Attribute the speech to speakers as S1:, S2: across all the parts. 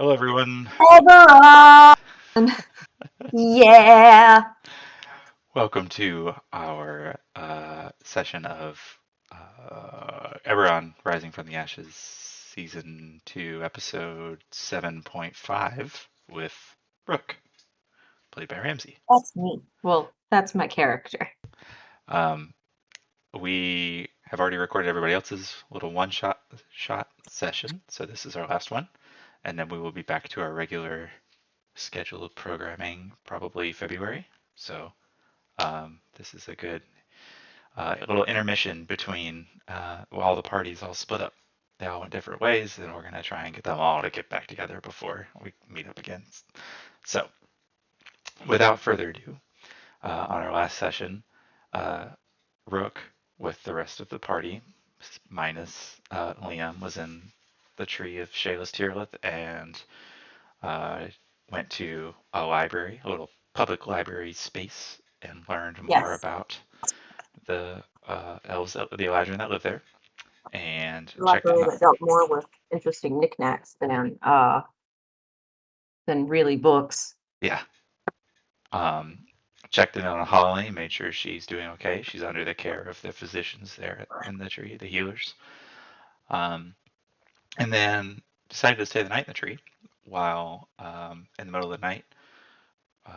S1: Hello, everyone.
S2: Eberron! Yeah.
S1: Welcome to our session of Eberron Rising from the Ashes, Season 2, Episode 7.5 with Brooke, played by Ramsey.
S2: That's me. Well, that's my character.
S1: Um, we have already recorded everybody else's little one-shot session, so this is our last one, and then we will be back to our regular scheduled programming probably February. So this is a good little intermission between all the parties all split up. They all went different ways, and we're going to try and get them all to get back together before we meet up again. So, without further ado, on our last session, uh, Rook, with the rest of the party, minus Liam, was in the tree of Shayla's Tearlith and uh, went to a library, a little public library space, and learned more
S2: Yes.
S1: about the elves, the Eladrin that live there, and checked in.
S2: Library that dealt more with interesting knickknacks than really books.
S1: Yeah, um, checked in on Holly, made sure she's doing okay. She's under the care of the physicians there in the tree, the healers, um, and then decided to stay the night in the tree. While in the middle of the night,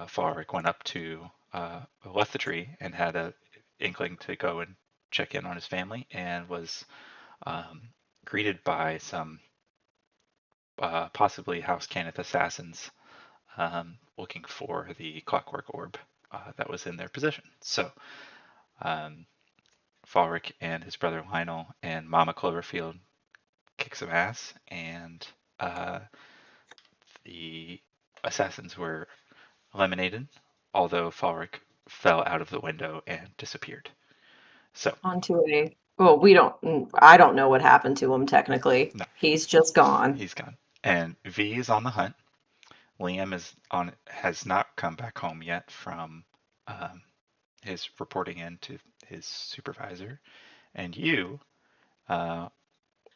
S1: Falric went up to left the tree and had a inkling to go and check in on his family, and was um, greeted by some possibly House Cannith assassins looking for the clockwork orb that was in their possession. So um, Falric and his brother Lionel and Mama Cloverfield kick some ass, and uh, the assassins were eliminated, although Falric fell out of the window and disappeared. So,
S2: I don't know what happened to him technically.
S1: no,
S2: He's just gone.
S1: he's gone. And V is on the hunt. Liam has not come back home yet from um, his reporting in to his supervisor, and you, uh,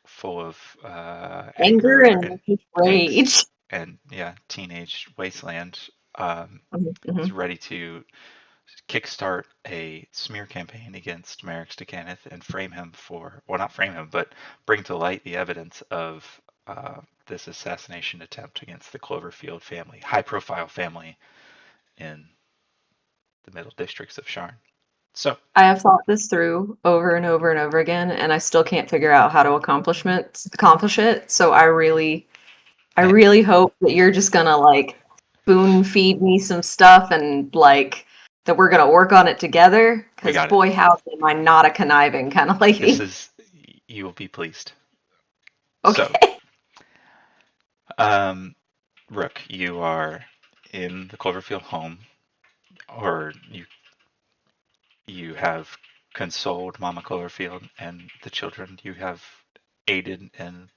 S1: full of
S2: Anger
S1: anger
S2: and
S1: and angst
S2: rage.
S1: and yeah, teenage wasteland, is
S2: Mhm.
S1: ready to kickstart a smear campaign against Merrix to Cannith and frame him for, well, not frame him, but bring to light the evidence of this assassination attempt against the Cloverfield family, high-profile family in the middle districts of Sharn. So,
S2: I have thought this through over and over and over again, and I still can't figure out how to accomplish it. So I
S1: eh,
S2: really hope that you're just gonna like spoon feed me some stuff and like that we're gonna work on it together.
S1: we
S2: Because
S1: got it.
S2: boy, how am I not a conniving kind of
S1: This
S2: lady?
S1: is, you will be pleased. So,
S2: Okay.
S1: um, Rook, you are in the Cloverfield home, or you have consoled Mama Cloverfield and the children. You have aided and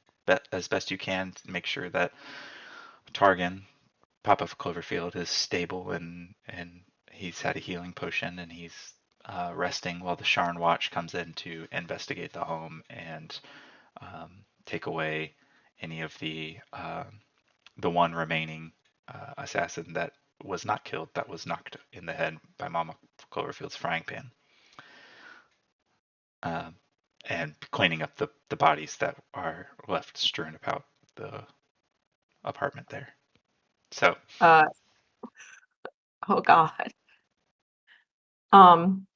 S1: as best you can to make sure that Targan, Papa of Cloverfield, is stable and he's had a healing potion and he's resting while the Sharn Watch comes in to investigate the home and take away any of the one remaining assassin that was not killed, that was knocked in the head by Mama Cloverfield's frying pan, um, and cleaning up the bodies that are left strewn about the apartment there. So,
S2: Uh, oh God.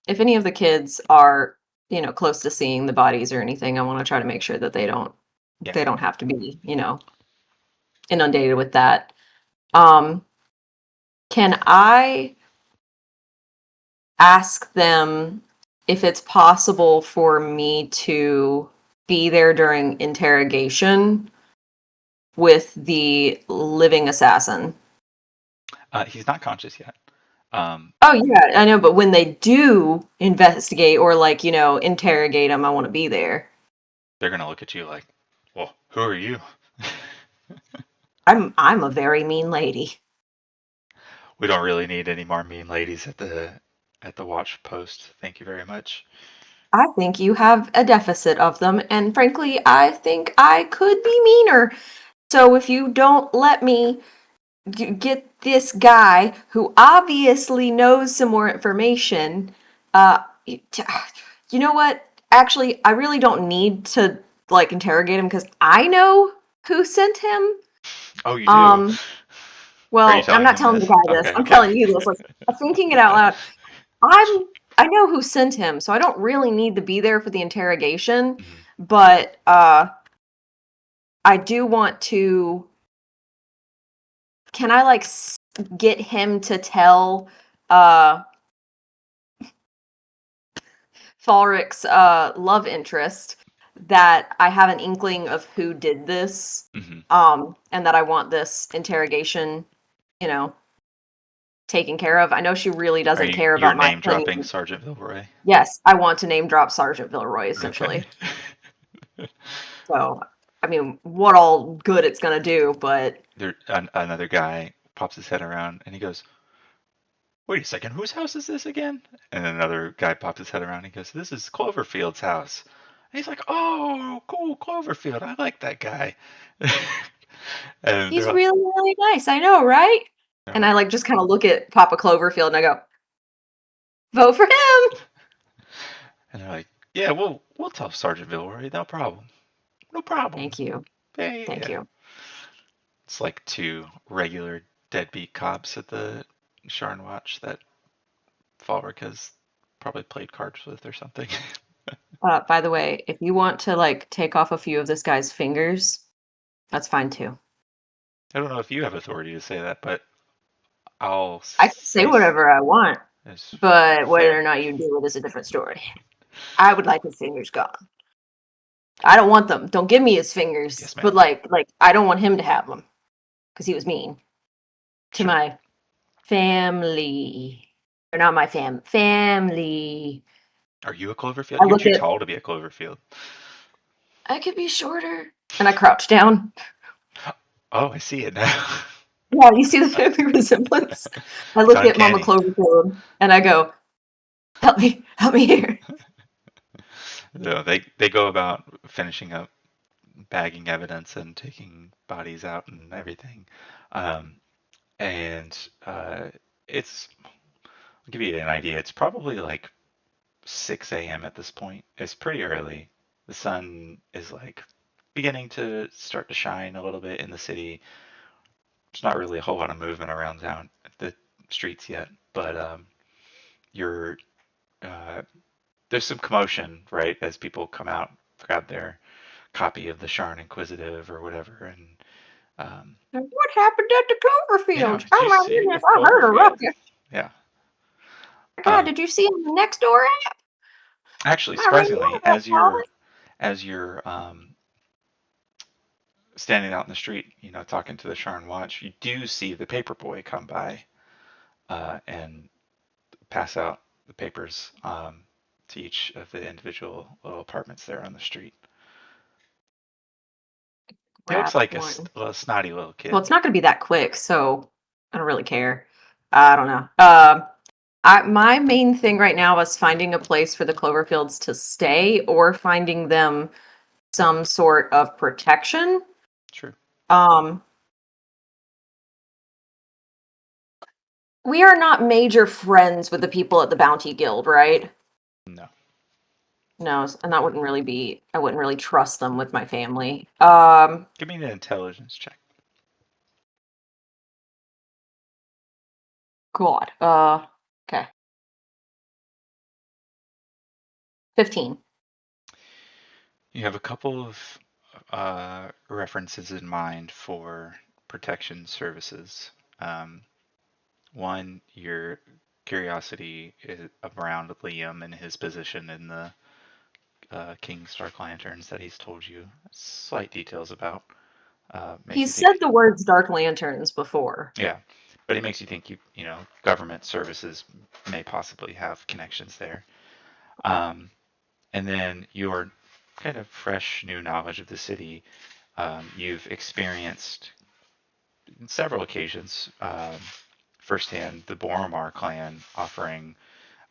S2: If any of the kids are, close to seeing the bodies or anything, I want to try to make sure that
S1: yeah,
S2: they don't have to be, inundated with that. Um, can I ask them if it's possible for me to be there during interrogation with the living assassin?
S1: he's not conscious yet. Um,
S2: Oh yeah, I know, but when they do investigate or like, interrogate him, I want to be there.
S1: they're gonna look at you like, "Well, who are you?"
S2: I'm a very mean lady.
S1: We don't really need any more mean ladies at the watch post. Thank you very much.
S2: I think you have a deficit of them, and frankly, I think I could be meaner. So if you don't let me get this guy who obviously knows some more information, you know what? Actually, I really don't need to like interrogate him because I know who sent him.
S1: Oh, you do?
S2: Um,
S1: Are you
S2: well, I'm
S1: telling
S2: not
S1: him
S2: telling the
S1: this?
S2: guy this.
S1: Okay,
S2: I'm
S1: okay.
S2: telling you this. Like, I'm thinking it out loud. I know who sent him, so I don't really need to be there for the interrogation.
S1: Mhm.
S2: But I do want to. Can I like get him to tell uh Falrick's love interest that I have an inkling of who did this,
S1: Mhm.
S2: and that I want this interrogation, you know, taken care of. I know she really
S1: Are
S2: doesn't
S1: you
S2: care
S1: you're
S2: about my
S1: name dropping
S2: opinion.
S1: Sergeant Vilroy?
S2: Yes, I want to name drop Sergeant Villeroy,
S1: Okay.
S2: essentially. So, I mean, what all good it's gonna do, but
S1: Another guy pops his head around and he goes, "Wait a second, whose house is this again?" And another guy pops his head around and he goes, "This is Cloverfield's house." And he's like, "Oh, cool, Cloverfield. I like that guy." And
S2: he's really, really nice. I know, right?
S1: they're
S2: And
S1: like,
S2: I like just kind of look at Papa Cloverfield and I go, vote for him.
S1: and they're like, "Yeah, we'll tell Sergeant Vilroy, no problem, no problem."
S2: Thank you.
S1: Yeah, yeah,
S2: Thank
S1: yeah.
S2: you.
S1: It's like two regular deadbeat cops at the Sharn Watch that Falric has probably played cards with or something.
S2: By the way, if you want to like take off a few of this guy's fingers, that's fine too.
S1: I don't know if you have authority to say that, but I'll
S2: I can say
S1: say
S2: whatever I want,
S1: it's
S2: but whether or
S1: fair.
S2: not you do it is a different story. I would like his fingers gone. I don't want them. Don't give me his fingers.
S1: Yes, ma'am.
S2: But like I don't want him to have them because he was mean to
S1: Sure.
S2: my family. Or not my family.
S1: Are you a Cloverfield?
S2: I
S1: You're
S2: look
S1: too
S2: at
S1: tall to be a Cloverfield.
S2: I could be shorter. And I crouch down.
S1: Oh, I see it now.
S2: Yeah, you see the family resemblance? I
S1: It's
S2: look at Mama
S1: uncanny.
S2: Cloverfield and I go, help me here.
S1: No, they go about finishing up bagging evidence and taking bodies out and everything. Um, and it's I'll give you an idea. It's probably like 6 a.m. at this point. It's pretty early. The sun is like beginning to start to shine a little bit in the city. There's not really a whole lot of movement around town, the streets yet, but you're there's some commotion, right, as people come out, grab their copy of the Sharn Inquisitive or whatever, and
S2: What happened at the
S1: yeah,
S2: Cloverfields?
S1: did
S2: Oh
S1: you
S2: my
S1: see the
S2: goodness, I heard a
S1: Cloverfield?
S2: ruckus.
S1: Yeah.
S2: God,
S1: Um,
S2: did you see on the next door app?
S1: Actually,
S2: I really
S1: surprisingly,
S2: love that Wallace.
S1: as you're standing out in the street, talking to the Sharn Watch, you do see the paperboy come by and pass out the papers to each of the individual little apartments there on the street. He looks
S2: Grab
S1: like
S2: one.
S1: a snotty little
S2: Well,
S1: kid.
S2: it's not going to be that quick, so I don't really care. I don't know. My main thing right now is finding a place for the Cloverfields to stay or finding them some sort of protection.
S1: True.
S2: Um, we are not major friends with the people at the Bounty Guild, right?
S1: No.
S2: No, and that wouldn't really be. I wouldn't really trust them with my family.
S1: Give me an intelligence check.
S2: God. Okay. 15.
S1: You have a couple of references in mind for protection services. Um, One, your curiosity is around Liam and his position in the King's Dark Lanterns that he's told you slight details about. Makes you
S2: He's said
S1: think,
S2: the words Dark Lanterns before.
S1: yeah, but it makes you think government services may possibly have connections there. Um, and then your kind of fresh new knowledge of the city, you've experienced in several occasions firsthand the Boromar clan offering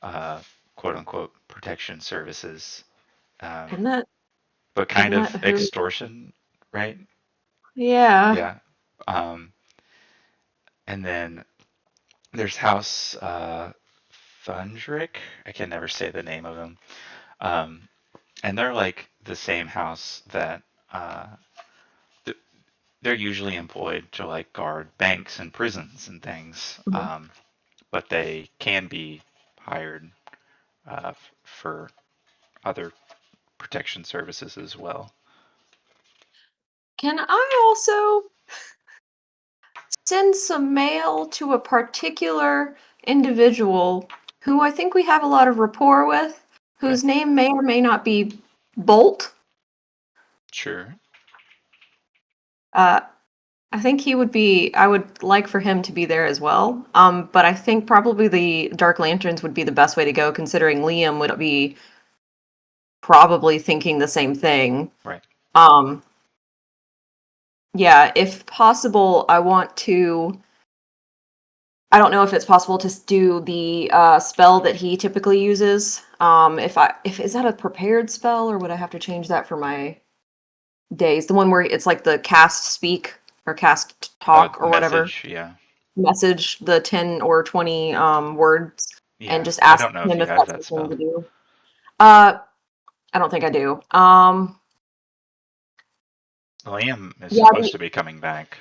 S1: uh, quote unquote protection services, um,
S2: Isn't that
S1: but kind
S2: isn't
S1: of
S2: that who
S1: extortion, right?
S2: Yeah.
S1: Yeah. Um, and then there's House Thundrick. I can never say the name of them. Um, and they're like the same house that uh, th- they're usually employed to like guard banks and prisons and things.
S2: Mhm.
S1: But they can be hired for other protection services as well.
S2: Can I also send some mail to a particular individual who I think we have a lot of rapport with,
S1: Okay.
S2: whose name may or may not be Bolt?
S1: Sure.
S2: Uh, I think he would be, I would like for him to be there as well. But I think probably the Dark Lanterns would be the best way to go, considering Liam would be probably thinking the same thing.
S1: Right.
S2: Um, yeah, if possible, I want to. I don't know if it's possible to do the spell that he typically uses. If is that a prepared spell, or would I have to change that for my days? The one where it's like the cast speak or cast talk or whatever
S1: Message. Yeah.
S2: message, the 10 or 20 words, and
S1: Yeah.
S2: just
S1: I
S2: ask
S1: don't know if
S2: him
S1: you
S2: if
S1: have
S2: that's
S1: that
S2: the thing to
S1: spell.
S2: do. Uh, I don't think I do.
S1: Liam is
S2: Yeah,
S1: supposed to be coming back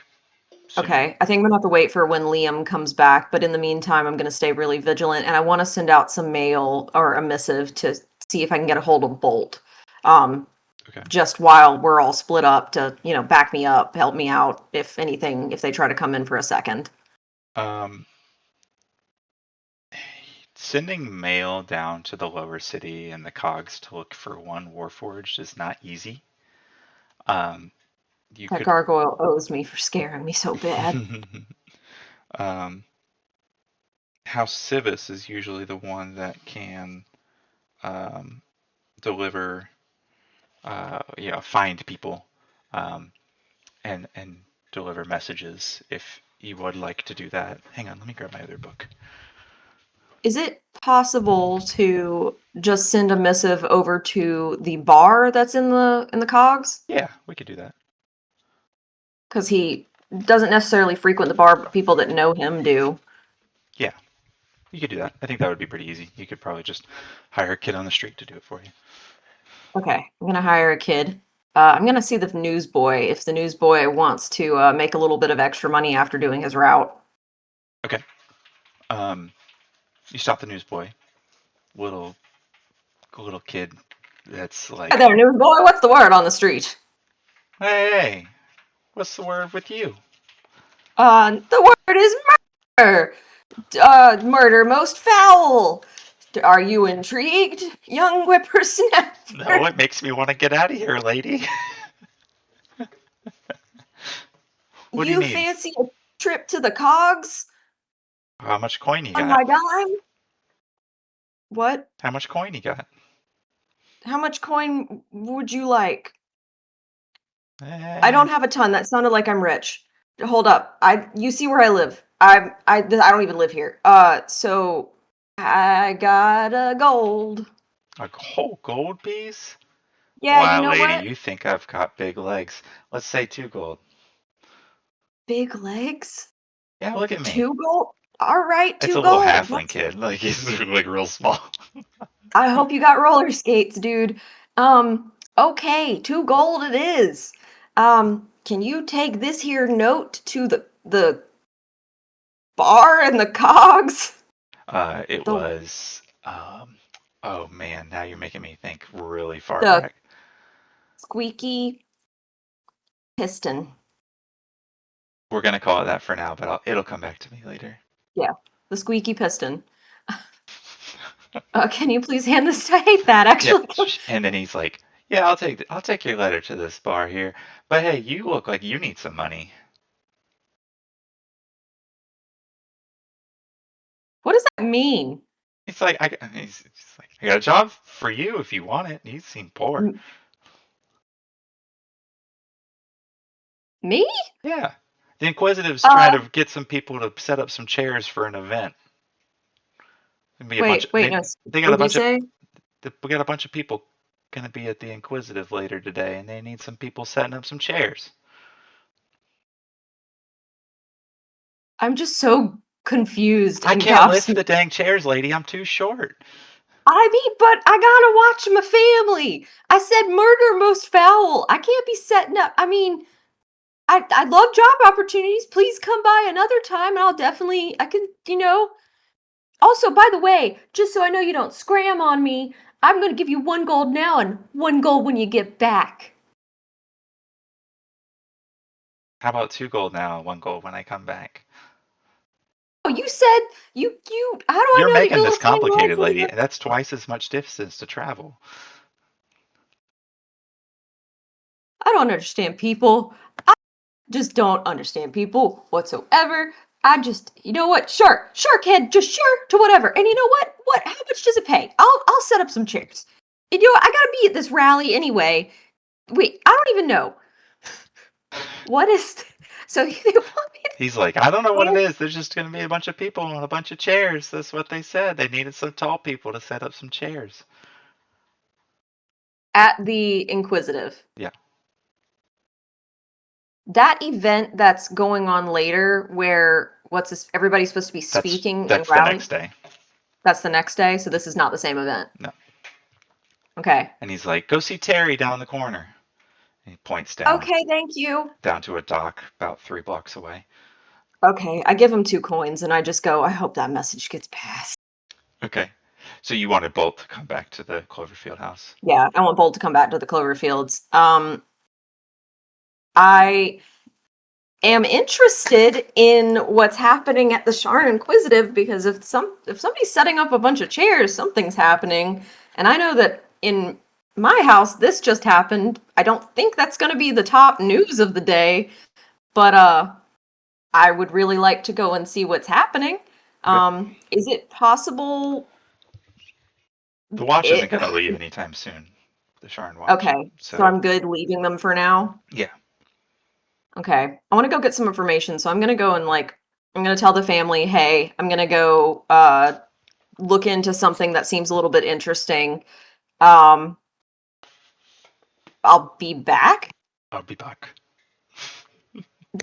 S1: soon.
S2: okay. I think I'm gonna have to wait for when Liam comes back, but in the meantime, I'm gonna stay really vigilant, and I want to send out some mail or a missive to see if I can get a hold of Bolt. Um,
S1: Okay.
S2: just while we're all split up to, back me up, help me out if anything, if they try to come in for a second.
S1: Um, Sending mail down to the lower city and the cogs to look for one warforged is not easy. Um, you
S2: That
S1: could.
S2: gargoyle owes me for scaring me so bad.
S1: um, House Civis is usually the one that can um, deliver, find people, um, and deliver messages. If you would like to do that, hang on, let me grab my other book.
S2: Is it possible to just send a missive over to the bar that's in the cogs?
S1: Yeah, we could do that.
S2: Because he doesn't necessarily frequent the bar, but people that know him do.
S1: Yeah, you could do that. I think that would be pretty easy. You could probably just hire a kid on the street to do it for you.
S2: Okay, I'm gonna hire a kid. I'm gonna see the newsboy if the newsboy wants to make a little bit of extra money after doing his route.
S1: Okay. Um, you stop the newsboy, little little kid that's
S2: Hi
S1: like,
S2: there, newsboy. What's the word on the street?
S1: hey, what's the word with you?
S2: The word is murder. Murder most foul. Are you intrigued, young
S1: No,
S2: whippersnapper?
S1: it makes me want to get out of here, lady. What do you
S2: You
S1: need?
S2: fancy a trip to the cogs
S1: How much coin you
S2: on
S1: got?
S2: my dime? What?
S1: How much coin you got?
S2: How much coin would you like? I
S1: Eh,
S2: don't have a ton. That sounded like I'm rich. Hold up. You see where I live. I don't even live here. So I got a gold.
S1: a whole gold piece?
S2: Yeah, you
S1: Wow,
S2: know
S1: lady,
S2: what?
S1: you think I've got big legs. Let's say 2 gold.
S2: Big legs?
S1: Yeah, look at me.
S2: 2 gold? All right,
S1: It's
S2: two
S1: a little
S2: gold.
S1: halfling kid. Like, he's like real small.
S2: I hope you got roller skates, dude. Okay, 2 gold it is. Can you take this here note to the bar and the cogs?
S1: It
S2: The
S1: was, oh man, now you're making me think really far
S2: the
S1: back.
S2: squeaky piston.
S1: We're gonna call it that for now, but it'll come back to me later.
S2: Yeah, the squeaky piston. Can you please hand this? I hate that
S1: Yep.
S2: actually.
S1: And then he's like, "Yeah, I'll take your letter to this bar here. But hey, you look like you need some money."
S2: What does that mean?
S1: He's like, "I got a job for you if you want it." He seemed poor.
S2: M- Me?
S1: Yeah. The Inquisitive's trying
S2: Uh,
S1: to get some people to set up some chairs for an event. Maybe a bunch.
S2: wait, no.
S1: They got
S2: What
S1: a
S2: did you
S1: bunch of
S2: say?
S1: we got a bunch of people gonna be at the Inquisitive later today, and they need some people setting up some chairs.
S2: I'm just so confused
S1: I
S2: and
S1: can't lift the
S2: gobsmacked.
S1: dang chairs, lady. I'm too short.
S2: I mean, but I gotta watch my family. I said murder most foul. I can't be setting up. I mean, I love job opportunities. Please come by another time, and I can. Also, by the way, just so I know you don't scram on me, I'm gonna give you 1 gold now and 1 gold when you get back.
S1: How about 2 gold now, 1 gold when I come back?
S2: Oh, you said you. How do I
S1: You're
S2: know that
S1: making
S2: you'll
S1: this
S2: return the
S1: complicated,
S2: life of
S1: lady.
S2: the?
S1: That's twice as much distance to travel.
S2: I don't understand people. I just don't understand people whatsoever. I just, you know what? Sure, kid, just sure to whatever. And you know what? What? How much does it pay? I'll set up some chairs. And you know what? I gotta be at this rally anyway. Wait, I don't even know what is. So they want me
S1: He's like, I don't know what it
S2: to
S1: is. There's just going to be a bunch of people on a bunch of chairs. That's what they said. They needed some tall people to set up some chairs.
S2: at the Inquisitive.
S1: Yeah,
S2: That event that's going on later, where everybody's supposed to be
S1: that's
S2: speaking and
S1: that's the
S2: rally.
S1: next day.
S2: That's the next day, so this is not the same event.
S1: No.
S2: Okay.
S1: And he's like, go see Terry down the corner. And he points
S2: Okay, thank you.
S1: down to a dock about 3 blocks away.
S2: Okay, I give him 2 coins and I just go, I hope that message gets passed.
S1: Okay. So you wanted Bolt to come back to the Cloverfield house.
S2: Yeah, I want Bolt to come back to the Cloverfields. I am interested in what's happening at the Sharn Inquisitive because if somebody's setting up a bunch of chairs, something's happening. And I know that in my house this just happened. I don't think that's going to be the top news of the day, but I would really like to go and see what's happening.
S1: Okay.
S2: Is it possible
S1: The watch isn't
S2: it
S1: going to leave anytime soon. The Sharn watch.
S2: Okay, so
S1: So
S2: I'm good leaving them for now?
S1: yeah.
S2: Okay. I want to go get some information, so I'm gonna go and I'm gonna tell the family, hey, I'm gonna go look into something that seems a little bit interesting. Um, I'll be back.
S1: I'll be back.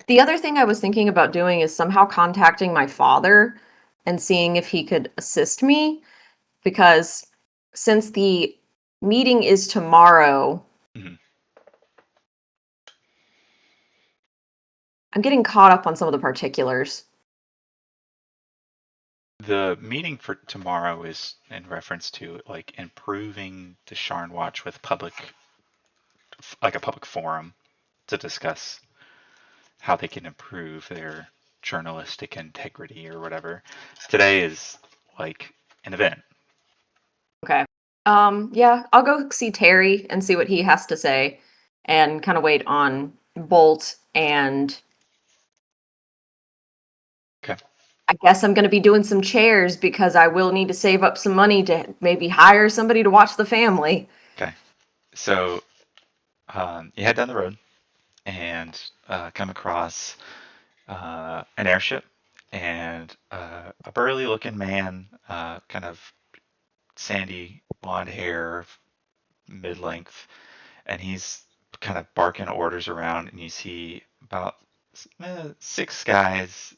S2: The other thing I was thinking about doing is somehow contacting my father and seeing if he could assist me, because since the meeting is tomorrow,
S1: Mhm.
S2: I'm getting caught up on some of the particulars.
S1: The meeting for tomorrow is in reference to like improving the Sharn Watch with like a public forum to discuss how they can improve their journalistic integrity or whatever. Today is like an event.
S2: Okay. Yeah, I'll go see Terry and see what he has to say and kind of wait on Bolt, and
S1: Okay.
S2: I guess I'm going to be doing some chairs because I will need to save up some money to maybe hire somebody to watch the family.
S1: Okay. So you head down the road and come across an airship and a burly looking man, kind of sandy blonde hair, mid length, and he's kind of barking orders around, and you see about 6 guys,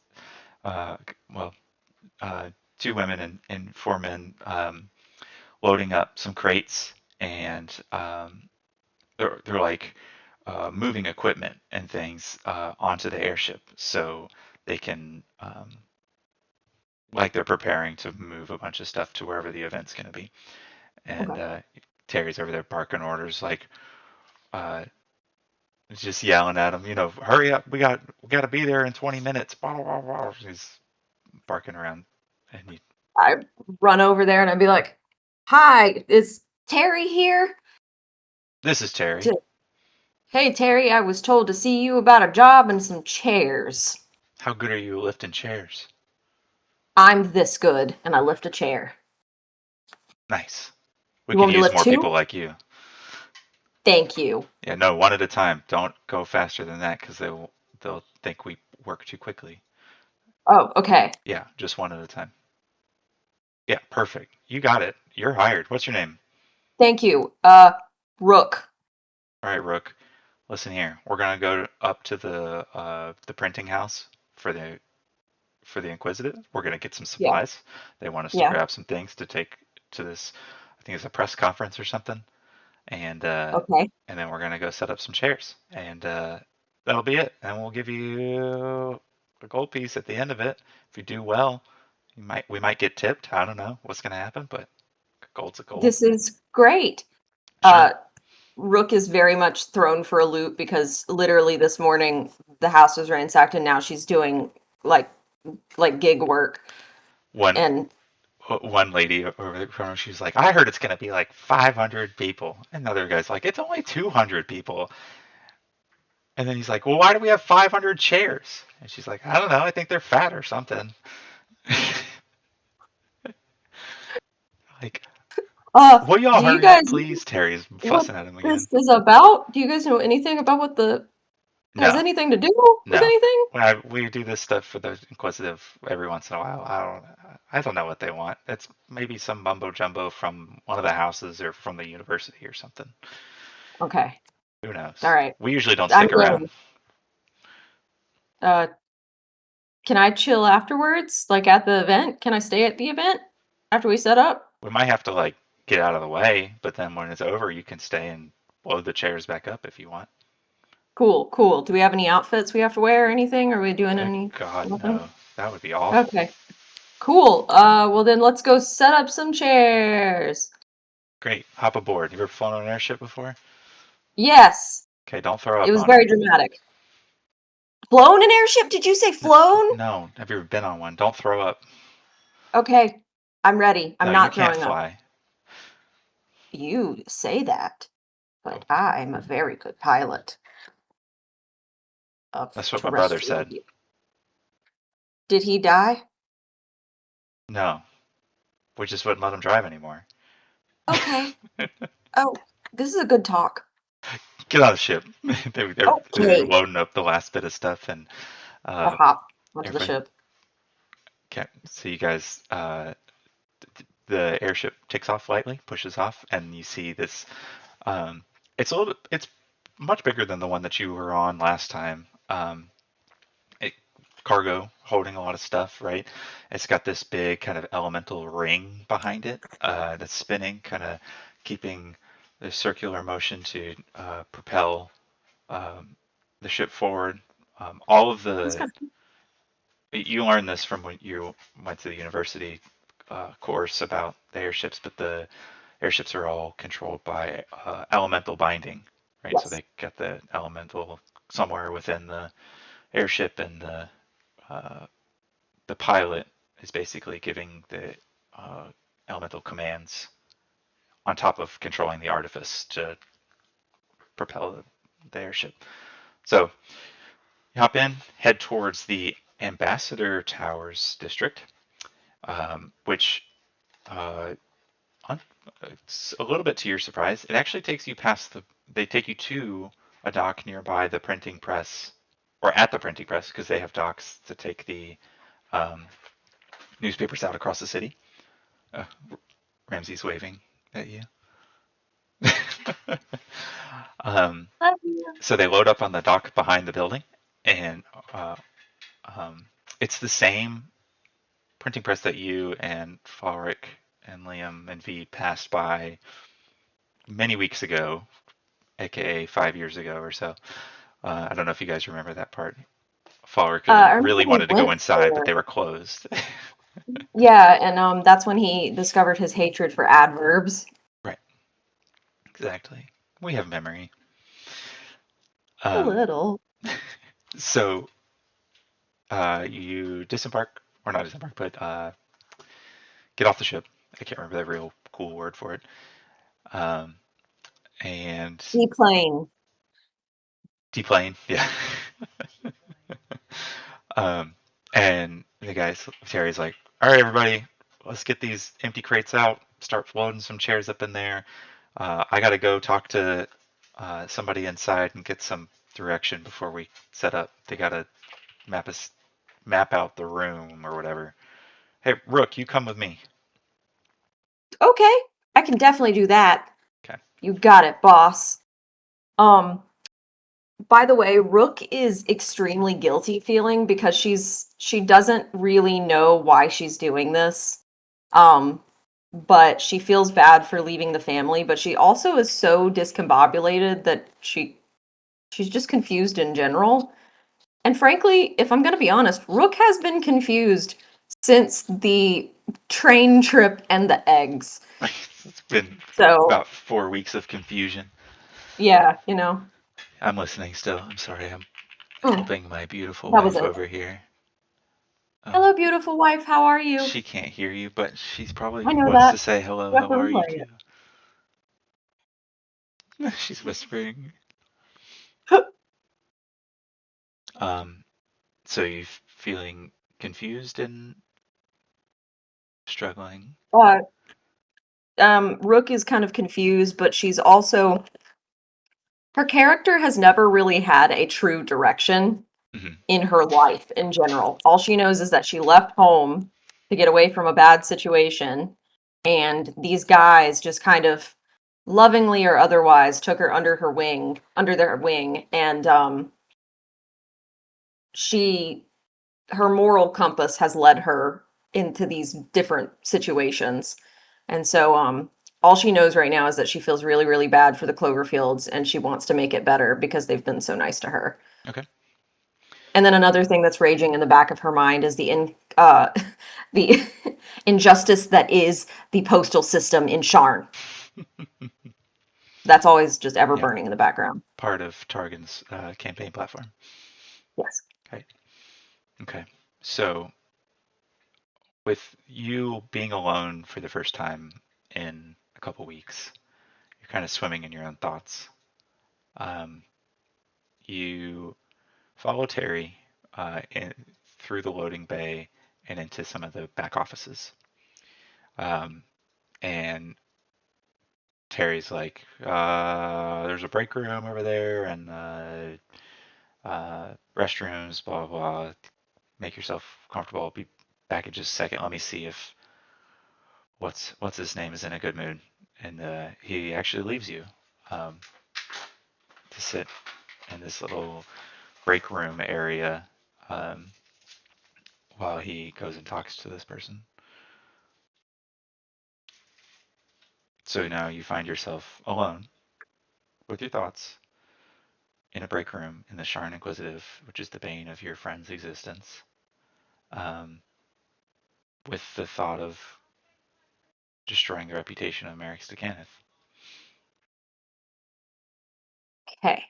S1: uh, well, uh, 2 women and 4 men, loading up some crates, and they're like moving equipment and things onto the airship so they can like they're preparing to move a bunch of stuff to wherever the event's going to be. And
S2: Okay.
S1: Terry's over there barking orders like uh, just yelling at him, hurry up, we got to be there in 20 minutes. Blah, blah, blah. He's barking around, and
S2: I run over there and I'd be like, "Hi, is Terry here?"
S1: this is Terry.
S2: To, hey, Terry, I was told to see you about a job and some chairs.
S1: How good are you lifting chairs?
S2: I'm this good, and I lift a chair.
S1: Nice. We
S2: You
S1: could
S2: want me to
S1: use
S2: lift
S1: more people
S2: two?
S1: like you.
S2: Thank you.
S1: Yeah, no, one at a time. Don't go faster than that because they'll think we work too quickly.
S2: Oh, okay.
S1: Yeah, just one at a time. Yeah, perfect. You got it. You're hired. What's your name?
S2: Thank you. Rook.
S1: All right, Rook. Listen here. We're gonna go up to the printing house for the for the Inquisitive. We're gonna get some
S2: Yeah.
S1: supplies. They want us to
S2: Yeah.
S1: grab some things to take to this. I think it's a press conference or something, and
S2: Okay.
S1: and then we're gonna go set up some chairs, and that'll be it. And we'll give you a gold piece at the end of it. If you do well, we might get tipped. I don't know what's gonna happen, but gold's a gold.
S2: This is great.
S1: Sure.
S2: Uh, Rook is very much thrown for a loop because literally this morning the house was ransacked and now she's doing like gig work
S1: One
S2: and
S1: one lady over the corner, she's like, I heard it's gonna be like 500 people. And the other guy's like, it's only 200 people. And then he's like, well, why do we have 500 chairs? And she's like, I don't know. I think they're fat or something. Like, will y'all
S2: do you
S1: hurry up,
S2: guys
S1: please? Terry's
S2: what
S1: fussing at him
S2: this
S1: again.
S2: is about? Do you guys know anything about what the has
S1: No,
S2: anything to do with
S1: no.
S2: anything?
S1: We do this stuff for the Inquisitive every once in a while. I don't know what they want. It's maybe some mumbo jumbo from one of the houses or from the university or something.
S2: Okay.
S1: Who knows?
S2: All right.
S1: We usually don't
S2: I'm
S1: stick around.
S2: game. Uh can I chill afterwards? Like at the event? Can I stay at the event after we set up?
S1: We might have to like get out of the way, but then when it's over, you can stay and load the chairs back up if you want.
S2: Cool, cool. Do we have any outfits we have to wear or anything? Are we doing
S1: Good
S2: any
S1: God,
S2: nothing?
S1: no. That would be awful.
S2: Okay. Cool. Well then let's go set up some chairs.
S1: Great. Hop aboard. You ever flown on an airship before?
S2: Yes.
S1: Okay, don't throw
S2: It
S1: up
S2: was
S1: on it.
S2: very dramatic. Flown an airship? Did you say flown?
S1: No, have you ever been on one? Don't throw up.
S2: Okay. I'm ready. I'm
S1: No, you
S2: not
S1: can't
S2: throwing up.
S1: fly.
S2: You say that,
S1: Oh,
S2: but I'm a very good pilot of
S1: that's what my brother
S2: terrestrial.
S1: said.
S2: Did he die?
S1: No, we just wouldn't let him drive anymore.
S2: Okay. Oh, this is a good talk.
S1: Get on the ship. They're
S2: Okay.
S1: loading up the last bit of stuff and
S2: I
S1: uh,
S2: hop onto the
S1: everything.
S2: ship.
S1: Okay, so you guys, the airship takes off lightly, pushes off, and you see this. Um, it's much bigger than the one that you were on last time. It, cargo holding a lot of stuff, right? It's got this big kind of elemental ring behind it that's spinning, kind of keeping the circular motion to propel um, the ship forward. All of
S2: That's
S1: the
S2: kind of
S1: You learned this from when you went to the university course about the airships, but the airships are all controlled by elemental binding, right? So
S2: yes.
S1: they get the elemental somewhere within the airship, and uh, the pilot is basically giving the uh, elemental commands on top of controlling the artifice to propel the airship. So you hop in, head towards the Ambassador Towers district, which uh, it's a little bit to your surprise, it actually takes you past the. They take you to a dock nearby the printing press, or at the printing press, because they have docks to take the um, newspapers out across the city. Uh, Ramsey's waving at you. um, so they load up on the dock behind the building, and uh, um, it's the same printing press that you and Falric and Liam and V passed by many weeks ago, aka 5 years ago or so. I don't know if you guys remember that part. Falric
S2: I remember
S1: really
S2: we
S1: wanted to go
S2: went
S1: inside, but
S2: there.
S1: they were closed.
S2: Yeah, and that's when he discovered his hatred for adverbs.
S1: Right, exactly. We have memory.
S2: A
S1: Um,
S2: little.
S1: so you disembark, or not disembark, but get off the ship. I can't remember the real cool word for it. Um, and
S2: Deplane.
S1: deplane, yeah. um, and the guy, Terry's like, all right, everybody, let's get these empty crates out, start loading some chairs up in there. I got to go talk to somebody inside and get some direction before we set up. They got to map out the room or whatever. Hey, Rook, you come with me.
S2: Okay, I can definitely do that.
S1: Okay.
S2: You got it, boss. Um, By the way, Rook is extremely guilty feeling because she doesn't really know why she's doing this. Um, but she feels bad for leaving the family, but she also is so discombobulated that she's just confused in general. And frankly, if I'm going to be honest, Rook has been confused since the train trip and the eggs.
S1: It's been
S2: So,
S1: about 4 weeks of confusion.
S2: yeah, you know.
S1: I'm listening still. I'm sorry. I'm
S2: Mm,
S1: helping my beautiful
S2: that was
S1: wife
S2: it.
S1: over here. Oh,
S2: Hello, beautiful wife. How are you?
S1: she can't hear you, but she's probably
S2: I know
S1: wants to
S2: that.
S1: say hello.
S2: You have
S1: How
S2: to
S1: are you
S2: relay
S1: too? She's whispering.
S2: it.
S1: Um, so you feeling confused and struggling?
S2: Uh, Rook is kind of confused, but she's also her character has never really had a true direction
S1: Hmm.
S2: in her life in general. All she knows is that she left home to get away from a bad situation, and these guys just kind of lovingly or otherwise took her under their wing, and she her moral compass has led her into these different situations. And so all she knows right now is that she feels really, really bad for the Cloverfields and she wants to make it better because they've been so nice to her.
S1: Okay.
S2: And then another thing that's raging in the back of her mind is the injustice that is the postal system in Sharn. That's always just ever
S1: Yeah,
S2: burning in the background.
S1: part of Targan's campaign platform.
S2: Yes.
S1: Okay. Okay. So with you being alone for the first time in a couple weeks, you're kind of swimming in your own thoughts. Um, you follow Terry through the loading bay and into some of the back offices. Um, and Terry's like, there's a break room over there and restrooms, blah, blah, blah. Make yourself comfortable. I'll be back in just a second. Let me see if what's his name is in a good mood. And he actually leaves you um, to sit in this little break room area um, while he goes and talks to this person. So now you find yourself alone with your thoughts in a break room in the Sharn Inquisitive, which is the bane of your friend's existence, um, with the thought of destroying the reputation of Merrix to Cannith.
S2: Okay.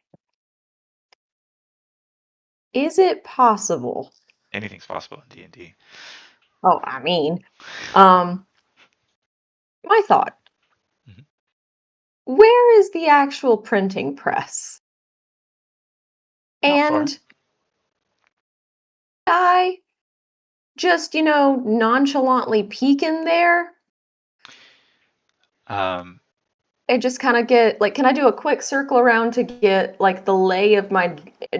S2: Is it possible?
S1: Anything's possible in D&D.
S2: Oh, I mean, um, my thought.
S1: Mm-hmm.
S2: Where is the actual printing press?
S1: Not far.
S2: And I just, nonchalantly peek in there
S1: Um,
S2: and just kind of get like, can I do a quick circle around to get like the lay of my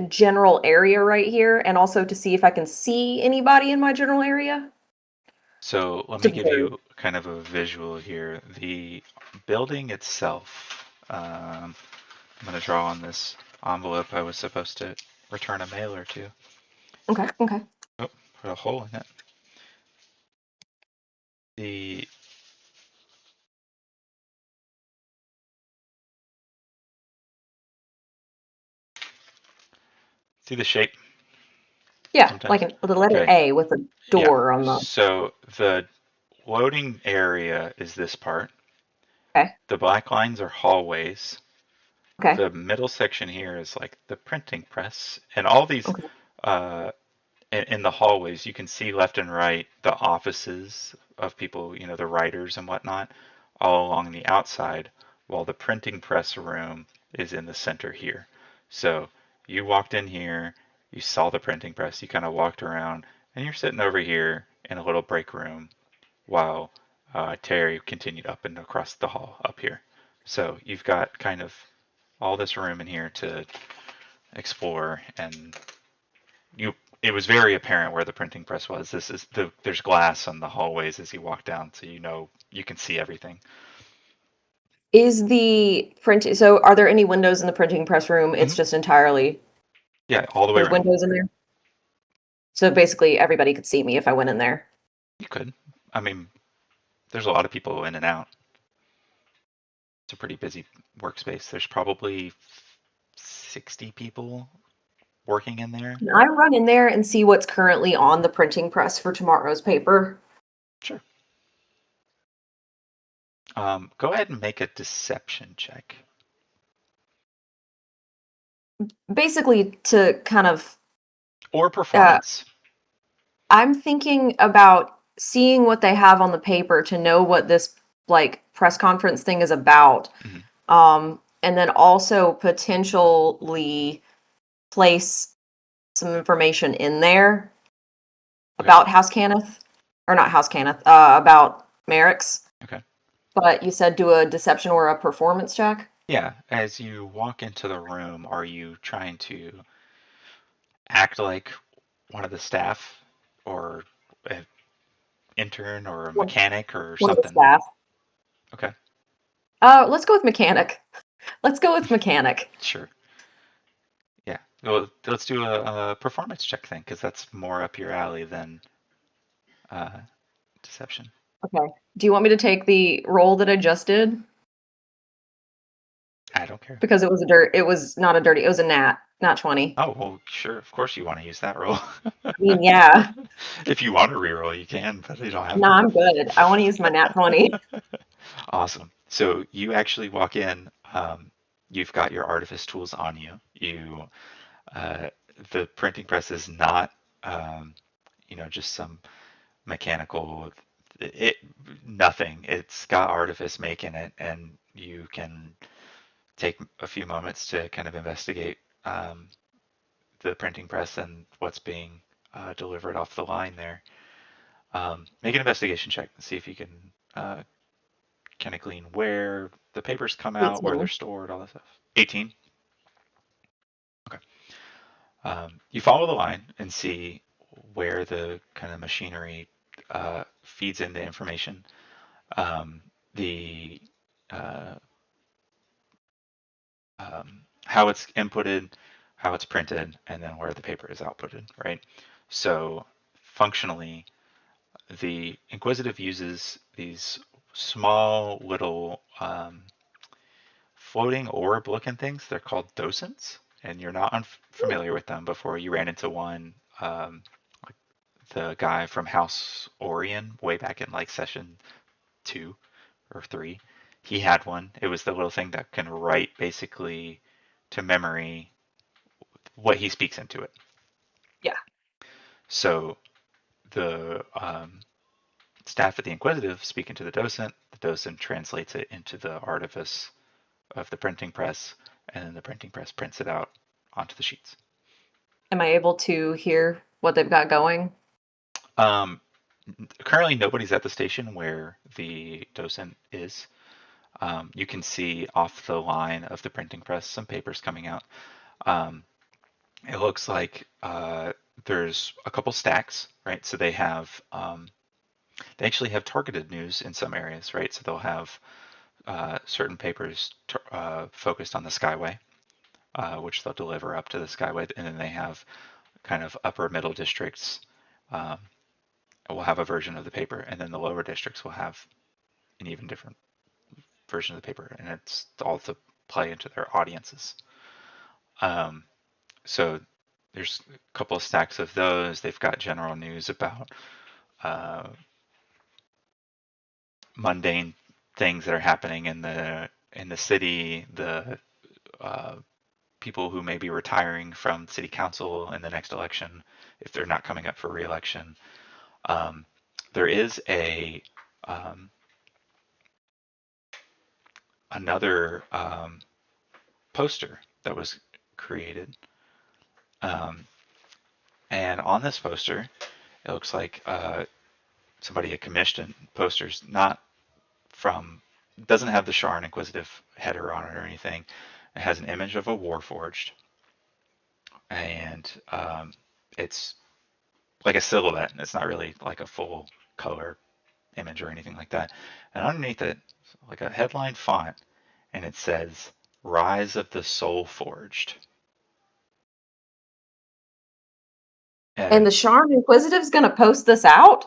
S2: general area right here and also to see if I can see anybody in my general area?
S1: so let
S2: To
S1: me
S2: be
S1: give
S2: very
S1: you kind of a visual here. The building itself, I'm going to draw on this envelope I was supposed to return a mailer to.
S2: okay, okay.
S1: Oh, put a hole in it. The See the shape
S2: Yeah, like
S1: sometimes?
S2: the letter
S1: Okay,
S2: A with a
S1: yeah.
S2: door on the.
S1: So the loading area is this part.
S2: Okay,
S1: The black lines are hallways.
S2: okay,
S1: The middle section here is like the printing press, and all these
S2: okay,
S1: uh, in the hallways, you can see left and right the offices of people, the writers and whatnot, all along the outside, while the printing press room is in the center here. So you walked in here, you saw the printing press, you kind of walked around, and you're sitting over here in a little break room while Terry continued up and across the hall up here. So you've got kind of all this room in here to explore and you it was very apparent where the printing press was. There's glass on the hallways as you walk down, so you can see everything.
S2: Is the print so are there any windows in the printing press room? It's
S1: Hmm.
S2: just entirely
S1: Yeah, all the way
S2: there's
S1: around.
S2: windows in there. So basically everybody could see me if I went in there.
S1: You could. I mean, there's a lot of people in and out. It's a pretty busy workspace. There's probably 60 people working in there.
S2: Can I run in there and see what's currently on the printing press for tomorrow's paper?
S1: Sure. Go ahead and make a deception check.
S2: Basically to kind of
S1: Or
S2: uh
S1: performance.
S2: I'm thinking about seeing what they have on the paper to know what this like press conference thing is about.
S1: Mhm.
S2: And then also potentially place some information in there
S1: Okay.
S2: about House Cannith, or not House Cannith, about Merrix.
S1: Okay.
S2: But you said do a deception or a performance check.
S1: Yeah. As you walk into the room, are you trying to act like one of the staff or an intern or a
S2: One,
S1: mechanic or
S2: one of the
S1: something?
S2: staff.
S1: Okay.
S2: Let's go with mechanic. Let's go with mechanic.
S1: Sure. Yeah. Well, let's do a performance check then, because that's more up your alley than uh, deception.
S2: Okay. Do you want me to take the roll that I just did?
S1: I don't care.
S2: Because it was not a dirty, it was a nat 20.
S1: Oh, well, sure. Of course you want to use that roll.
S2: I mean, yeah.
S1: If you want to reroll, you can, but you don't have
S2: No,
S1: to.
S2: I'm good. I want to use my nat 20.
S1: Awesome. So you actually walk in. You've got your artifice tools on you. Uh, the printing press is not, um, just some mechanical, it, nothing. It's got artifice making it, and you can take a few moments to kind of investigate the printing press and what's being delivered off the line there. Make an investigation check and see if you can uh, kind of glean where the papers come out, where they're
S2: 18.
S1: stored, all that stuff. 18. Okay. You follow the line and see where the kind of machinery feeds in the information, um, the uh, how it's inputted, how it's printed, and then where the paper is outputted, right? So functionally, the Inquisitive uses these small little floating orb looking things. They're called docents, and you're not unfamiliar with them before you ran into one. Like the guy from House Orion, way back in like session 2 or 3, he had one. It was the little thing that can write basically to memory what he speaks into it.
S2: Yeah.
S1: So the staff at the Inquisitive speak into the docent translates it into the artifice of the printing press, and then the printing press prints it out onto the sheets.
S2: Am I able to hear what they've got going?
S1: Um, Currently, nobody's at the station where the docent is. You can see off the line of the printing press some papers coming out. Um, it looks like there's a couple stacks, right? So they actually have targeted news in some areas, right? So they'll have certain papers focused on the Skyway, which they'll deliver up to the Skyway, and then they have kind of upper middle districts um, will have a version of the paper, and then the lower districts will have an even different version of the paper, and it's all to play into their audiences. Um, so there's a couple of stacks of those. They've got general news about uh, mundane things that are happening in the city, the uh, people who may be retiring from city council in the next election if they're not coming up for re-election. Um, there is a um, another poster that was created, um, and on this poster, it looks like somebody had commissioned posters, not from, doesn't have the Sharn Inquisitive header on it or anything. It has an image of a Warforged, and it's like a silhouette. It's not really like a full color image or anything like that. And underneath it, like a headline font, and it says Rise of the Soul Forged.
S2: And
S1: And
S2: the Sharn Inquisitive's gonna post this out?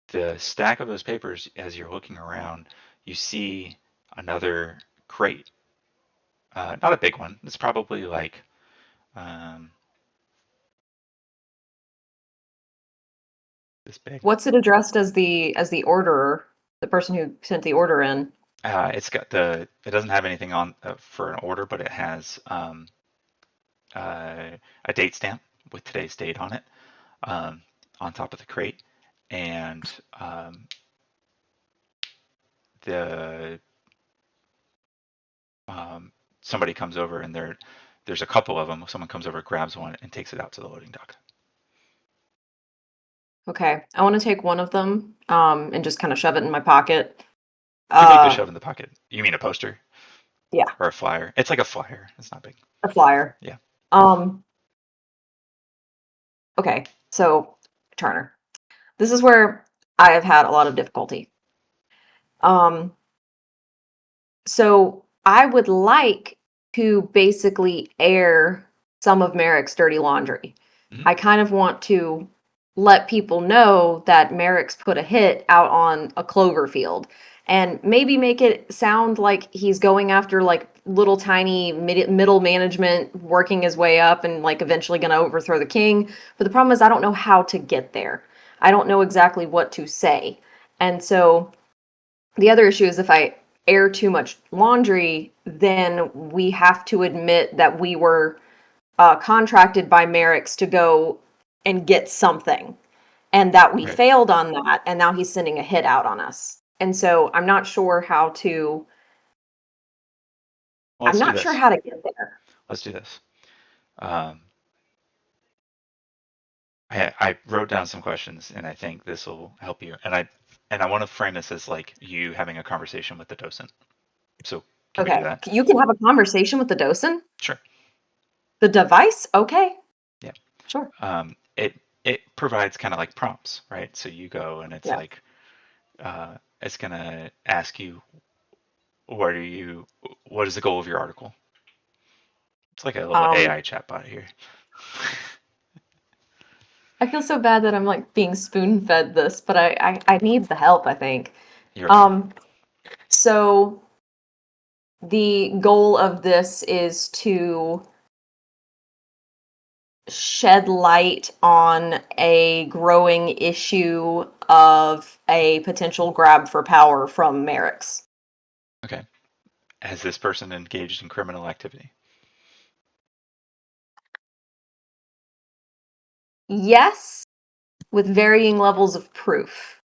S1: the stack of those papers, as you're looking around, you see another crate. Not a big one. It's probably like um, this big.
S2: What's it addressed as the orderer, the person who sent the order in?
S1: It's got the. It doesn't have anything on for an order, but it has a date stamp with today's date on it um, on top of the crate, and the um, somebody comes over and there's a couple of them. Someone comes over, grabs one, and takes it out to the loading dock.
S2: Okay, I want to take one of them and just kind of shove it in my pocket.
S1: Too big to
S2: Uh,
S1: shove in the pocket. You mean a poster
S2: yeah,
S1: or a flyer? It's like a flyer. It's not big.
S2: a flyer.
S1: Yeah.
S2: Um, okay, so Turner, this is where I have had a lot of difficulty. Um, so I would like to basically air some of Merrick's dirty laundry.
S1: Mhm.
S2: I kind of want to let people know that Merrick's put a hit out on a clover field and maybe make it sound like he's going after like little tiny middle management, working his way up and like eventually going to overthrow the king. But the problem is I don't know how to get there. I don't know exactly what to say. And so the other issue is if I air too much laundry, then we have to admit that we were contracted by Merrix to go and get something, and that we
S1: Right.
S2: failed on that, and now he's sending a hit out on us. And so I'm not sure how to.
S1: Well,
S2: I'm
S1: let's do
S2: not sure
S1: this.
S2: how to get there.
S1: Let's do this. Um, I wrote down some questions, and I think this will help you. And I want to frame this as like you having a conversation with the docent. So can we do
S2: Okay,
S1: that?
S2: you can have a conversation with the docent.
S1: Sure.
S2: The device, okay,
S1: Yeah.
S2: sure,
S1: It provides kind of like prompts, right? So you go and it's
S2: yeah.
S1: like it's gonna ask you what are you what is the goal of your article? It's like a little
S2: Um,
S1: AI chatbot here.
S2: I feel so bad that I'm like being spoon fed this, but I need the help. I think.
S1: You're okay.
S2: Um, so the goal of this is to shed light on a growing issue of a potential grab for power from Merrix.
S1: Okay. Has this person engaged in criminal activity?
S2: Yes, with varying levels of proof.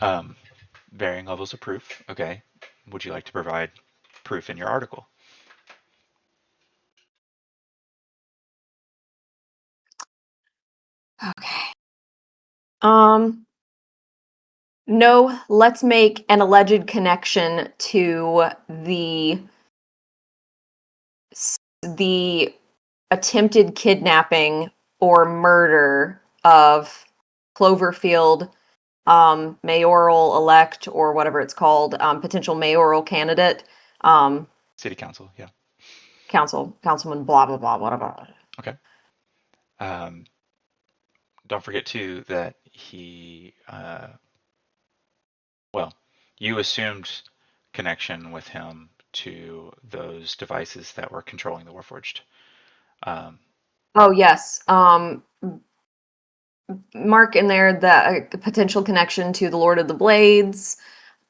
S1: Um, Varying levels of proof. Okay. Would you like to provide proof in your article?
S2: Okay. Um, no, let's make an alleged connection to the attempted kidnapping or murder of Cloverfield mayoral elect or whatever it's called, potential mayoral candidate, um,
S1: City council, yeah.
S2: councilman, blah blah blah, whatever.
S1: Okay. Um, don't forget too that well, you assumed connection with him to those devices that were controlling the Warforged. Um,
S2: Oh yes, mark in there that potential connection to the Lord of the Blades,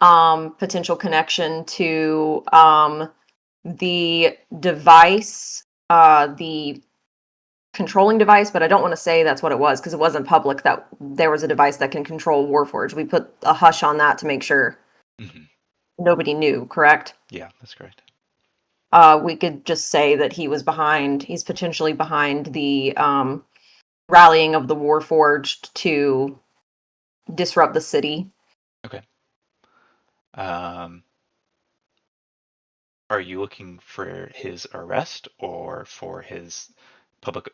S2: potential connection to the device, the controlling device, but I don't want to say that's what it was because it wasn't public that there was a device that can control Warforged. We put a hush on that to make sure
S1: mhm.
S2: nobody knew, correct?
S1: Yeah, that's correct.
S2: We could just say that he's potentially behind the rallying of the Warforged to disrupt the city.
S1: Okay. Um, are you looking for his arrest or for his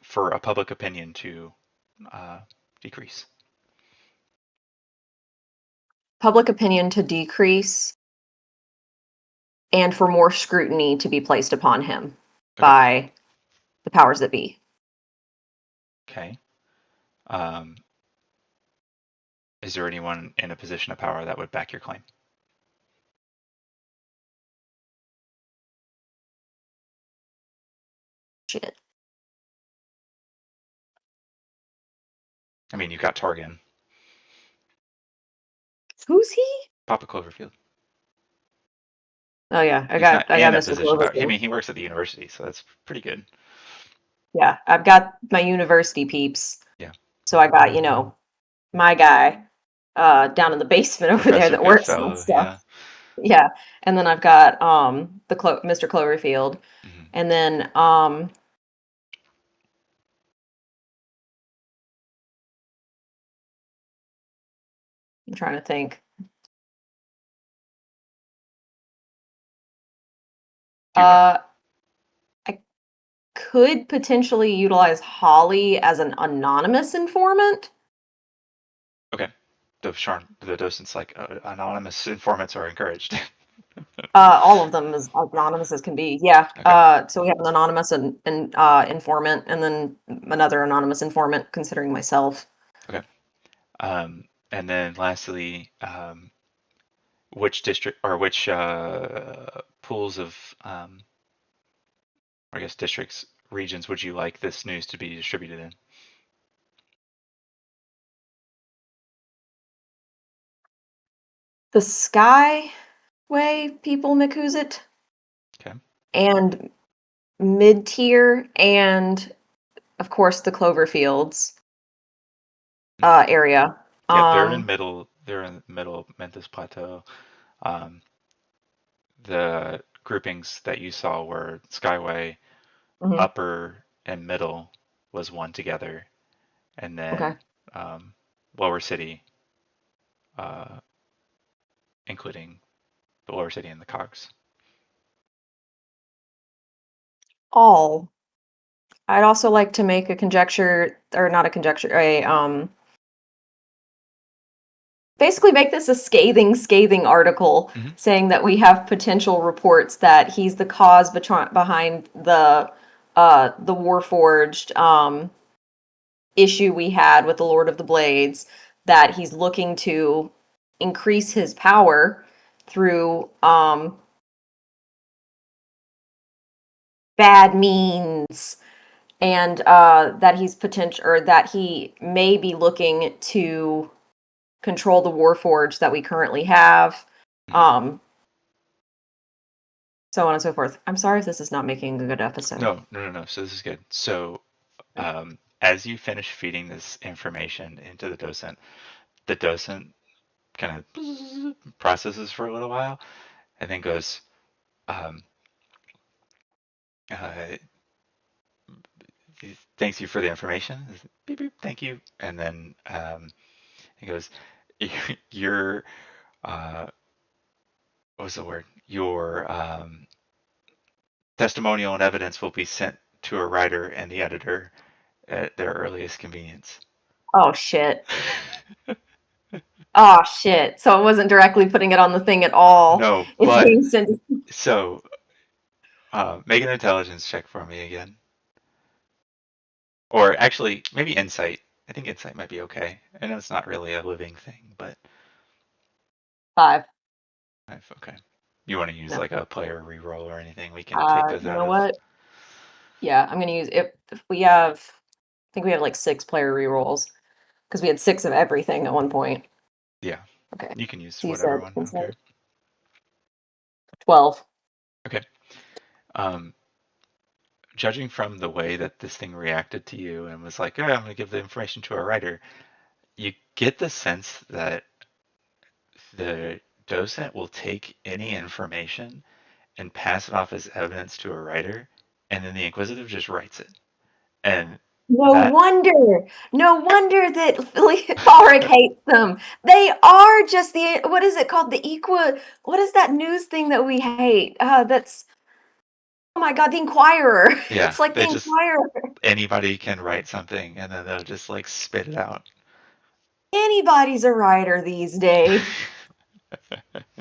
S1: for a public opinion to uh, decrease?
S2: public opinion to decrease and for more scrutiny to be placed upon him
S1: Okay.
S2: by the powers that be.
S1: Okay. Um, is there anyone in a position of power that would back your claim?
S2: Shit.
S1: I mean, you've got Targan,
S2: Who's he?
S1: Papa Cloverfield.
S2: Oh yeah,
S1: He's not
S2: I
S1: in
S2: got
S1: a
S2: Mr.
S1: position of power. I
S2: Cloverfield.
S1: mean, he works at the university, so that's pretty good.
S2: Yeah, I've got my university peeps.
S1: Yeah.
S2: So I got, my guy down in the basement over there
S1: Professor
S2: that works on
S1: Goodfellow.
S2: stuff.
S1: Yeah.
S2: Yeah. And then I've got Mr. Cloverfield.
S1: Hmm.
S2: And then I'm trying to think.
S1: Do you have?
S2: I could potentially utilize Holly as an anonymous informant.
S1: Okay. The docents like anonymous informants are encouraged.
S2: All of them as anonymous as can be. Yeah.
S1: Okay.
S2: So we have an anonymous and informant, and then another anonymous informant, considering myself.
S1: Okay. And then lastly, which district or which pools of, I guess, districts, regions would you like this news to be distributed in?
S2: The Skyway people, Mikuzit,
S1: Okay.
S2: and mid tier, and of course the Cloverfields
S1: Mhm.
S2: area.
S1: Yep, they're in middle. They're in the middle of Memphis Plateau. Um, the groupings that you saw were Skyway,
S2: Mhm.
S1: Upper, and Middle was one together, and
S2: Okay.
S1: then Lower City, uh, including the Lower City and the Cogs.
S2: All. I'd also like to make a conjecture, or not a conjecture, a basically make this a scathing article
S1: Hmm.
S2: saying that we have potential reports that he's the cause behind the Warforged issue we had with the Lord of the Blades, that he's looking to increase his power through bad means, and that he's potential, or that he may be looking to control the Warforged that we currently have,
S1: Hmm.
S2: um, so on and so forth. I'm sorry if this is not making a good episode.
S1: No, no, no, no. So this is good. So as you finish feeding this information into the docent kind of processes for a little while, and then goes, um, uh, "Thanks you for the information." Beep, beep, thank you. And then he goes, "Your uh, what was the word? Your testimonial and evidence will be sent to a writer and the editor at their earliest convenience."
S2: Oh shit. Oh shit. So it wasn't directly putting it on the thing at all.
S1: No,
S2: It's
S1: but
S2: being sent.
S1: so make an intelligence check for me again. Or actually, maybe insight. I think insight might be okay. I know it's not really a living thing, but
S2: 5.
S1: okay. You want to use
S2: No.
S1: like a player reroll or anything? We can take those
S2: You
S1: out
S2: know
S1: of.
S2: what? Yeah, I'm gonna use it. If we have, I think we have like 6 player rerolls because we had 6 of everything at one point.
S1: Yeah,
S2: Okay.
S1: you can use
S2: So you
S1: whatever
S2: said
S1: one. I don't
S2: insight
S1: care.
S2: 12.
S1: Okay. Um, Judging from the way that this thing reacted to you and was like, "Yeah, I'm going to give the information to a writer," you get the sense that the docent will take any information and pass it off as evidence to a writer, and then the Inquisitive just writes it. And
S2: No
S1: that,
S2: wonder. No wonder that Ulrich hates them. They are just the, what is it called? What is that news thing that we hate? That's, oh my God, the Inquirer.
S1: yeah,
S2: It's like the
S1: they just,
S2: Inquirer.
S1: anybody can write something and then they'll just like spit it out.
S2: Anybody's a writer these days.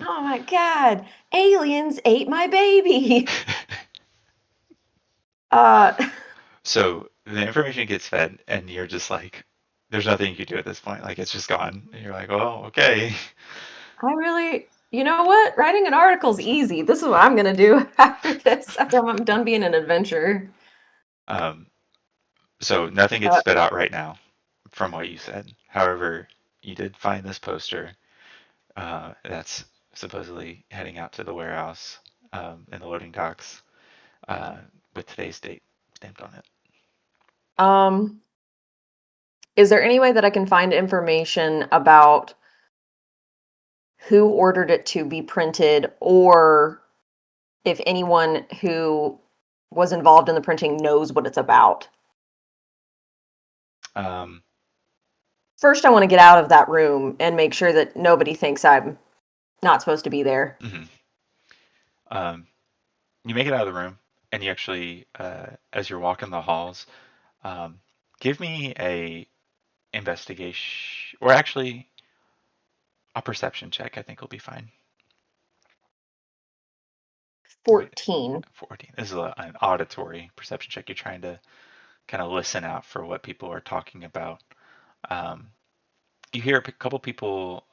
S2: Oh my god, aliens ate my baby. Uh,
S1: So the information gets fed, and you're just like, there's nothing you can do at this point. Like it's just gone. And you're like, well, okay.
S2: I really, you know what? Writing an article's easy. This is what I'm gonna do after this, after I'm done being an adventurer.
S1: Um, so nothing gets
S2: Uh,
S1: spit out right now, from what you said. However, you did find this poster that's supposedly heading out to the warehouse in the loading docks uh, with today's date stamped on it.
S2: um, is there any way that I can find information about who ordered it to be printed, or if anyone who was involved in the printing knows what it's about?
S1: Um,
S2: First, I want to get out of that room and make sure that nobody thinks I'm not supposed to be there.
S1: mhm. um, you make it out of the room, and you actually, as you're walking the halls, um, give me a investigation, or actually a perception check. I think will be fine. Wait,
S2: 14.
S1: 14. This is an auditory perception check. You're trying to kind of listen out for what people are talking about. Um, you hear a couple people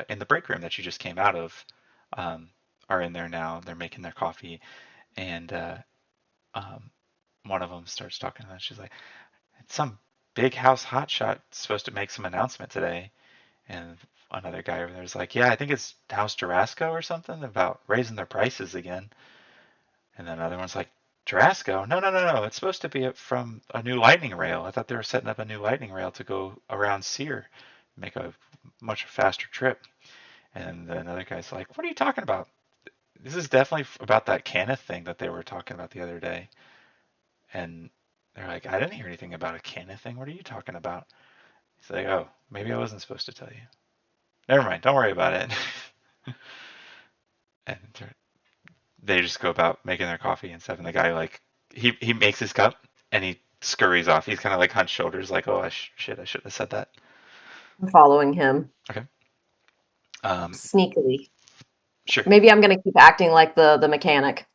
S1: in the break room that you just came out of um, are in there now. They're making their coffee, and um, one of them starts talking, and she's like, "Some big house hotshot supposed to make some announcement today." And another guy over there is like, "Yeah, I think it's House Jarasco or something about raising their prices again." And then another one's like, "Jarasco? No, no, no, no. It's supposed to be from a new lightning rail. I thought they were setting up a new lightning rail to go around Sear, make a much faster trip." And then another guy's like, "What are you talking about? This is definitely about that Cannith thing that they were talking about the other day." And they're like, "I didn't hear anything about a Cannith thing. What are you talking about?" He's like, "Oh, maybe I wasn't supposed to tell you. Never mind. Don't worry about it." And they just go about making their coffee and stuff. And the guy like he makes his cup and he scurries off. He's kind of like hunched shoulders, like, "Oh, shit, I shouldn't have said that."
S2: I'm following him
S1: Okay. Um,
S2: sneakily.
S1: sure.
S2: Maybe I'm gonna keep acting like the mechanic.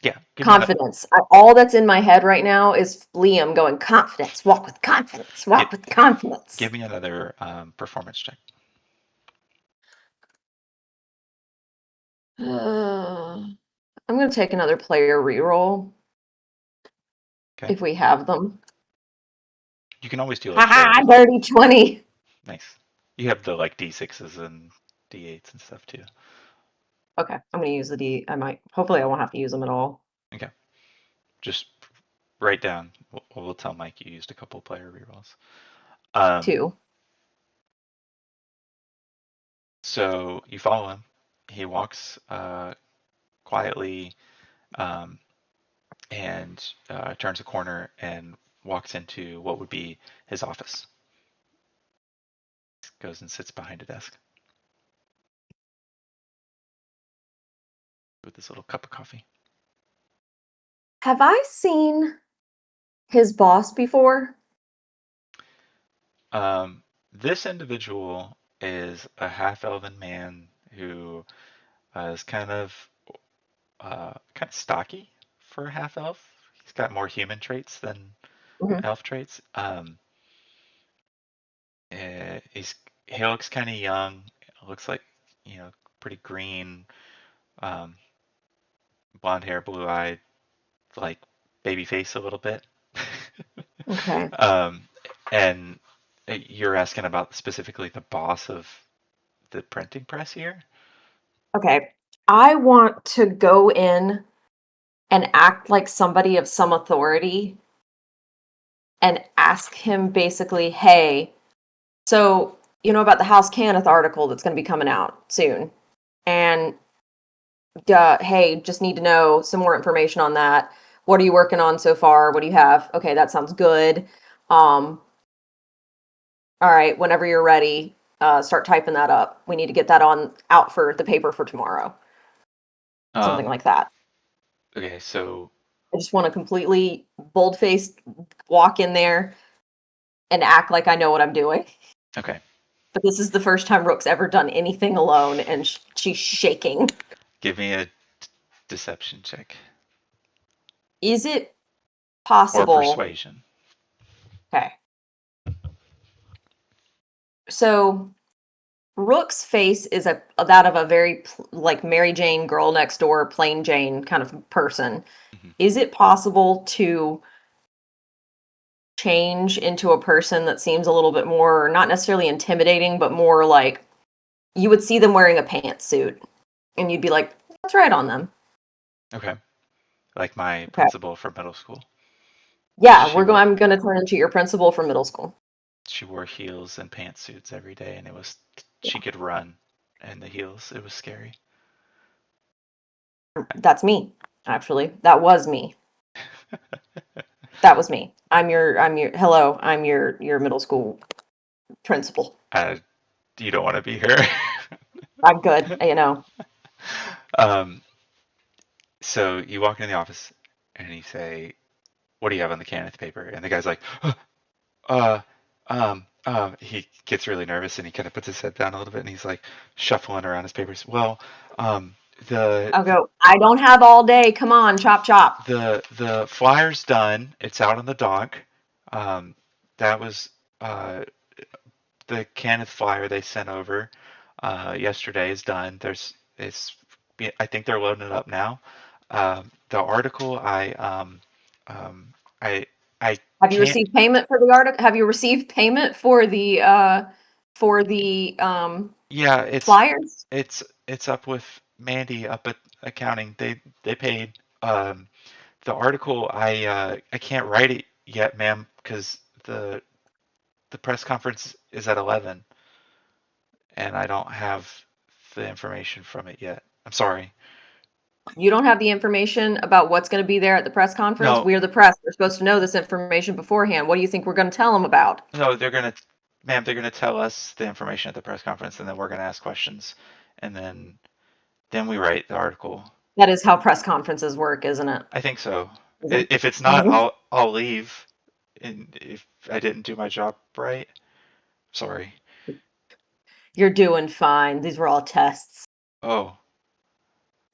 S1: Yeah. Give me another.
S2: Confidence. All that's in my head right now is Liam going, confidence, walk with confidence,
S1: Get.
S2: walk with confidence.
S1: Give me another performance check.
S2: I'm gonna take another player reroll
S1: Okay.
S2: if we have them.
S1: You can always do like
S2: Haha,
S1: the
S2: dirty 20.
S1: nice. You have the like D6s and D8s and stuff too.
S2: Okay, I'm gonna use the D. I might, hopefully, I won't have to use them at all.
S1: Okay. Just write down. We'll tell Mike you used a couple player rerolls. Um,
S2: 2.
S1: so you follow him. He walks quietly um, and turns a corner and walks into what would be his office. Goes and sits behind a desk with this little cup of coffee.
S2: Have I seen his boss before?
S1: This individual is a half-elven man who is kind of stocky for a half-elf. He's got more human traits than
S2: Mhm.
S1: elf traits. He looks kind of young. Looks like pretty green, um, blonde hair, blue eyed, like baby face a little bit.
S2: Okay.
S1: um, and you're asking about specifically the boss of the printing press here?
S2: Okay. I want to go in and act like somebody of some authority and ask him basically, hey, so you know about the House Cannith article that's going to be coming out soon. And hey, just need to know some more information on that. What are you working on so far? What do you have? Okay, that sounds good. Um, all right, whenever you're ready, start typing that up. We need to get that on out for the paper for tomorrow. Something
S1: Um,
S2: like that.
S1: okay, so
S2: I just want to completely bold-faced walk in there and act like I know what I'm doing.
S1: okay,
S2: but this is the first time Rook's ever done anything alone, and she's shaking.
S1: Give me a deception check
S2: Is it
S1: or
S2: possible?
S1: persuasion.
S2: Okay. So Rook's face is that of a very like Mary Jane, girl next door, plain Jane kind of person.
S1: Mhm.
S2: Is it possible to change into a person that seems a little bit more, not necessarily intimidating, but more like you would see them wearing a pantsuit and you'd be like, that's right on them.
S1: Okay. Like my
S2: Okay.
S1: principal from middle school.
S2: Yeah,
S1: She wore
S2: I'm gonna turn into your principal from middle school.
S1: she wore heels and pantsuits every day, and she
S2: Yeah.
S1: could run in the heels. It was scary.
S2: That's me, actually. That was me. That was me. I'm your middle school principal.
S1: uh, you don't want to be here.
S2: I'm good, you know.
S1: um, so you walk in the office and you say, "What do you have on the Cannith paper?" And the guy's like, uh, he gets really nervous and he kind of puts his head down a little bit and he's like shuffling around his papers. Well, um, the
S2: I'll go, I don't have all day. Come on, chop chop.
S1: the flyer's done. It's out on the dock. Um, that was uh, the Cannith flyer they sent over yesterday is done. I think they're loading it up now. The article um, I I
S2: Have you
S1: can't.
S2: received payment for the article? Have you received payment for the
S1: Yeah,
S2: flyers?
S1: it's up with Mandy up at accounting. They paid. Um, the article I can't write it yet, ma'am, because the press conference is at 11, and I don't have the information from it yet. I'm sorry.
S2: You don't have the information about what's going to be there at the press conference?
S1: No,
S2: We're the press. We're supposed to know this information beforehand. What do you think we're going to tell them about?
S1: no, ma'am, they're gonna tell us the information at the press conference, and then we're gonna ask questions, and then we write the article.
S2: That is how press conferences work, isn't it?
S1: I think so.
S2: Is
S1: If it's not,
S2: it?
S1: I'll leave. And if I didn't do my job right, sorry.
S2: You're doing fine. These were all tests.
S1: Oh,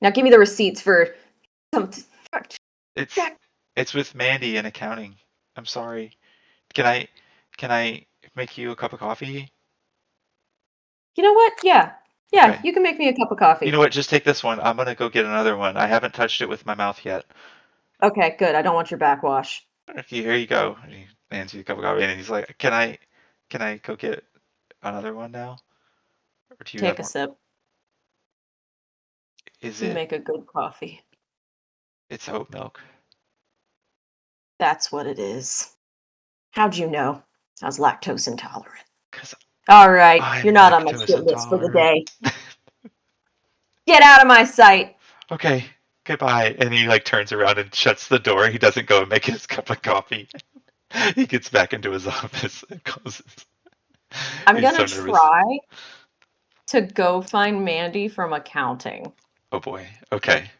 S2: Now give me the receipts for some.
S1: it's it's with Mandy in accounting. I'm sorry. Can I can I make you a cup of coffee?
S2: You know what? Yeah. Yeah,
S1: Okay.
S2: you can make me a cup of
S1: You know
S2: coffee.
S1: what? Just take this one. I'm gonna go get another one. I haven't touched it with my mouth yet.
S2: Okay, good. I don't want your backwash.
S1: Here you go. And he hands you a cup of coffee, and he's like, "Can I go get another one now? Or do you have
S2: Take a
S1: more?
S2: sip.
S1: Is
S2: You
S1: it?
S2: make a good coffee.
S1: It's oat milk.
S2: That's what it is. How'd you know? I was lactose intolerant.
S1: Cause
S2: All right,
S1: I'm
S2: you're not on my
S1: lactose
S2: shit list for the
S1: intolerant."
S2: day. Get out of my sight.
S1: Okay, goodbye. And he like turns around and shuts the door. He doesn't go and make his cup of coffee. He gets back into his office and closes.
S2: I'm
S1: He's
S2: gonna
S1: so nervous.
S2: try to go find Mandy from accounting.
S1: Oh boy. Okay.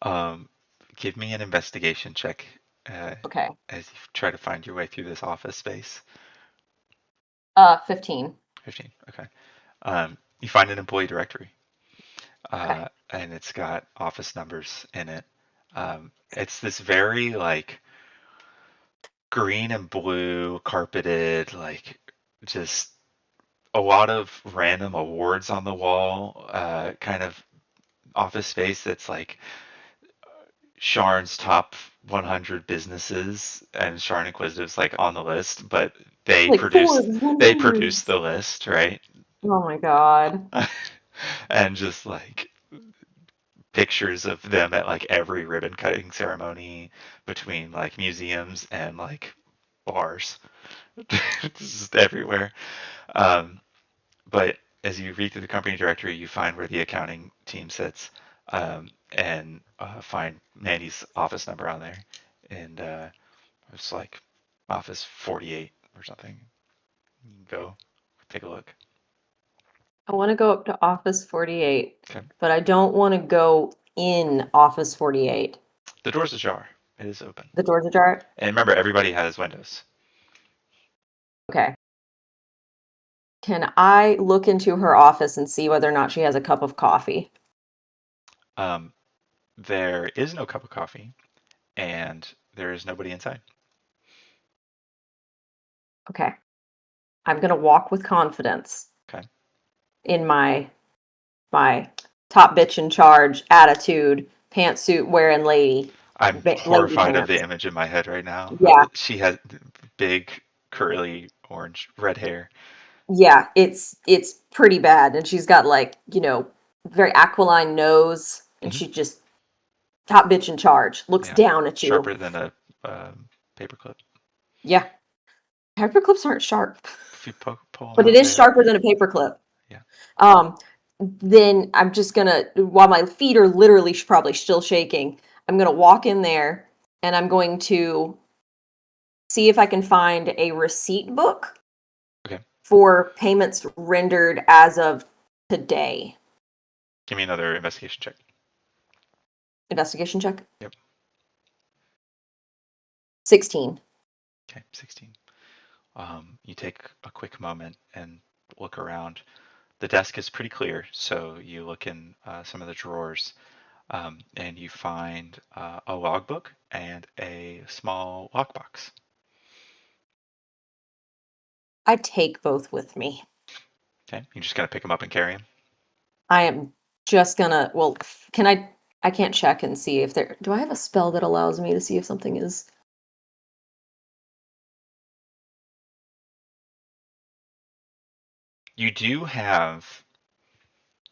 S1: Um, give me an investigation check uh,
S2: Okay.
S1: as you try to find your way through this office space.
S2: 15.
S1: 15. Okay. You find an employee directory,
S2: Okay.
S1: and it's got office numbers in it. It's this very like green and blue carpeted, like just a lot of random awards on the wall, kind of office space that's like Sharn's top 100 businesses, and Sharn Inquisitive's like on the list, but they
S2: Like
S1: produce
S2: Forbes
S1: they produce
S2: 100.
S1: the list, right?
S2: Oh my god.
S1: And just like pictures of them at like every ribbon cutting ceremony between like museums and like bars. It's just everywhere. Um, but as you read through the company directory, you find where the accounting team sits, and find Mandy's office number on there, and it's like office 48 or something. You can go take a look.
S2: I want to go up to Office 48,
S1: Okay.
S2: but I don't want to go in Office 48.
S1: The door's ajar. It is open.
S2: The door's ajar?
S1: And remember, everybody has windows.
S2: Okay. Can I look into her office and see whether or not she has a cup of coffee?
S1: There is no cup of coffee, and there is nobody inside.
S2: Okay. I'm gonna walk with confidence
S1: Okay.
S2: in my top bitch in charge attitude, pantsuit wearing
S1: I'm
S2: lady
S1: horrified of the
S2: pants.
S1: image in my head right now of
S2: Yeah,
S1: she has big curly orange red hair.
S2: yeah, it's pretty bad, and she's got like very aquiline nose, and
S1: Hmm.
S2: she just top bitch in charge looks
S1: Yeah,
S2: down at you.
S1: sharper than a paperclip.
S2: Yeah, paperclips aren't sharp,
S1: If you pull them
S2: but it
S1: out,
S2: is
S1: they're
S2: sharper than a paperclip.
S1: yeah.
S2: Um, then I'm just gonna, while my feet are literally probably still shaking, I'm gonna walk in there and I'm going to see if I can find a receipt book
S1: Okay.
S2: for payments rendered as of today.
S1: Give me another investigation check.
S2: Investigation check.
S1: Yep.
S2: 16.
S1: Okay. 16. You take a quick moment and look around. The desk is pretty clear, so you look in some of the drawers, and you find a logbook and a small lockbox.
S2: I take both with me.
S1: Okay. You just gotta pick them up and carry them.
S2: I am just gonna, well, can I can't check and see if there, do I have a spell that allows me to see if something is,
S1: You do have,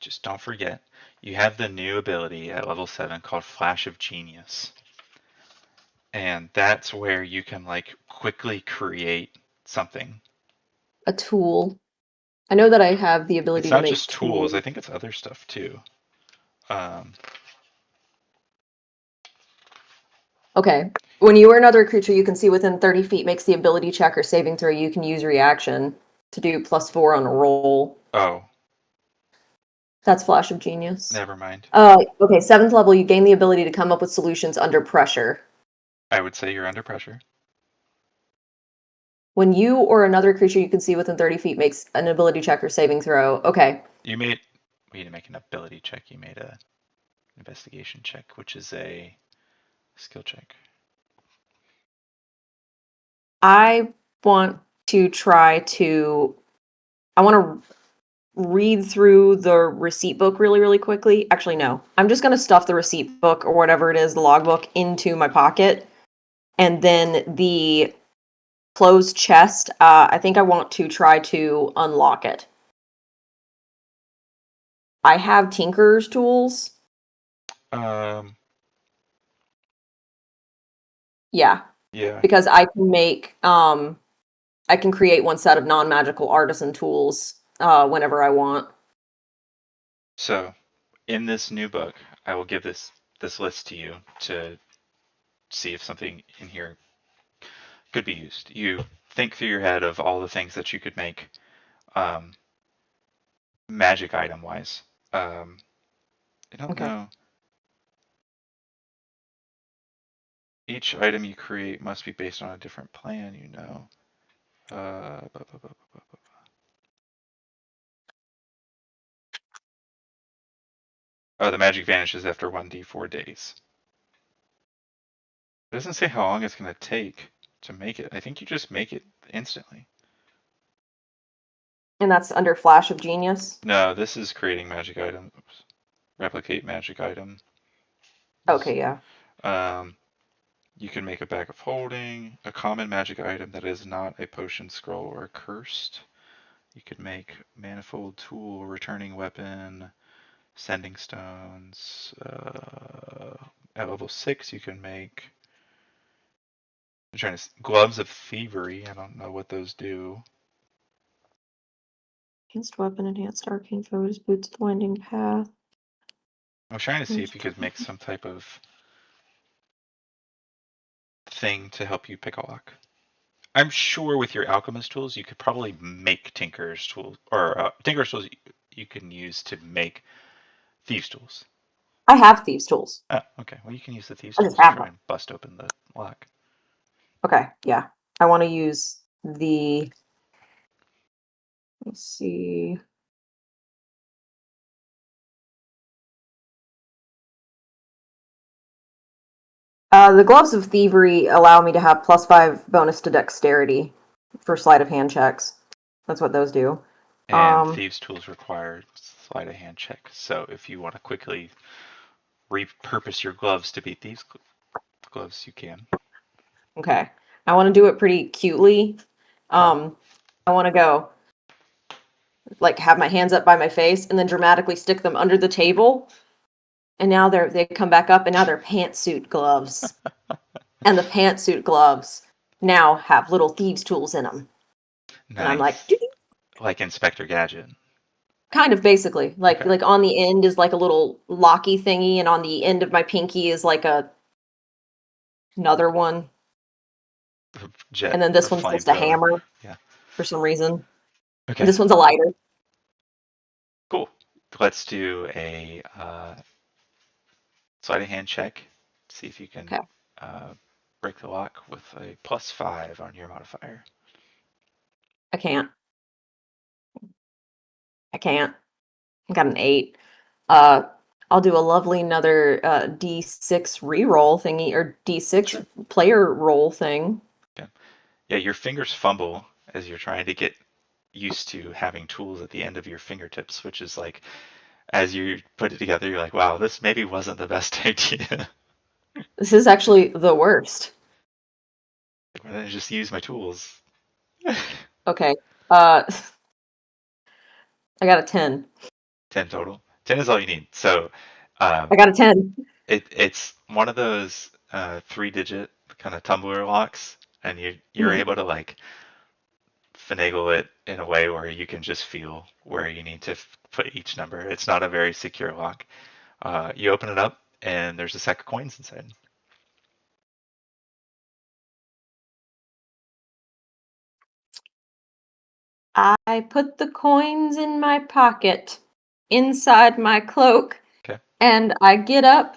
S1: just don't forget, you have the new ability at level 7 called Flash of Genius. And that's where you can like quickly create something.
S2: a tool? I know that I have the
S1: It's
S2: ability to
S1: not
S2: make
S1: just tools, I
S2: tools.
S1: think it's other stuff too. Um,
S2: Okay. When you or another creature you can see within 30 feet makes the ability check or saving throw, you can use reaction to do +4 on a roll.
S1: oh,
S2: That's Flash of Genius.
S1: never mind.
S2: Okay, 7th level, you gain the ability to come up with solutions under pressure.
S1: I would say you're under pressure.
S2: When you or another creature you can see within 30 feet makes an ability check or saving throw. Okay.
S1: You made, we need to make an ability check. You made a investigation check, which is a skill check.
S2: I want to try to. I want to read through the receipt book really, really quickly. Actually, no. I'm just going to stuff the receipt book or whatever it is, the logbook, into my pocket. And then the closed chest, I think I want to try to unlock it. I have Tinker's tools.
S1: Um,
S2: Yeah,
S1: yeah.
S2: because I can create one set of non-magical artisan tools whenever I want.
S1: So in this new book, I will give this list to you to see if something in here could be used. You think through your head of all the things that you could make, um, magic item wise. I don't
S2: Okay.
S1: know. Each item you create must be based on a different plan, you know. Oh, the magic vanishes after 1d4 days. It doesn't say how long it's going to take to make it. I think you just make it instantly.
S2: And that's under Flash of Genius.
S1: No, this is creating magic item. Oops. Replicate magic item.
S2: Okay, yeah.
S1: Um, you can make a bag of holding, a common magic item that is not a potion, scroll, or cursed. You could make manifold tool, returning weapon, sending stones. At level 6, you can make. I'm trying to. Gloves of thievery. I don't know what those do.
S2: Enhanced weapon, enhanced arcane foes, boots of the winding path.
S1: I'm trying to see if you could make some type of thing to help you pick a lock. I'm sure with your alchemist tools, you could probably make tinker's tools, or tinker's tools you can use to make thieves' tools.
S2: I have thieves' tools.
S1: Oh, okay. Well, you can use the thieves'
S2: I just
S1: tools to
S2: have
S1: try
S2: them.
S1: and bust open the lock.
S2: Okay, yeah. I want to use the. Let's see. The gloves of thievery allow me to have +5 bonus to dexterity for sleight of hand checks. That's what those do.
S1: And thieves' tools require sleight of hand check. So if you want to quickly repurpose your gloves to be thieves' gloves, you can.
S2: Okay. I want to do it pretty cutely.
S1: Okay.
S2: I want to go like have my hands up by my face and then dramatically stick them under the table. And now they come back up and now they're pantsuit gloves. And the pantsuit gloves now have little thieves' tools in them. And I'm like,
S1: Nice. Like Inspector Gadget.
S2: kind of basically
S1: Okay.
S2: like on the end is like a little locky thingy, and on the end of my pinky is like another one,
S1: Jet
S2: and then
S1: or
S2: this one's just a
S1: flamethrower.
S2: hammer
S1: Yeah.
S2: for some reason. And
S1: Okay.
S2: this one's a lighter.
S1: Cool. Let's do a sleight of hand check. See if you can
S2: Okay,
S1: uh, break the lock with a +5 on your modifier.
S2: I can't. I can't. I got an 8. Uh, I'll do a lovely another D6 reroll thingy or D6
S1: Sure.
S2: player roll thing.
S1: Okay. Yeah, your fingers fumble as you're trying to get used to having tools at the end of your fingertips, which is like, as you put it together, you're like, wow, this maybe wasn't the best idea.
S2: This is actually the worst.
S1: Why don't I just use my tools?
S2: Okay. Uh, I got a 10.
S1: 10 total. 10 is all you need. So
S2: I got a 10.
S1: it's one of those 3-digit kind of tumbler locks, and you're
S2: Mhm.
S1: able to like finagle it in a way where you can just feel where you need to put each number. It's not a very secure lock. You open it up, and there's a sack of coins inside.
S2: I put the coins in my pocket inside my cloak,
S1: Okay.
S2: and I get up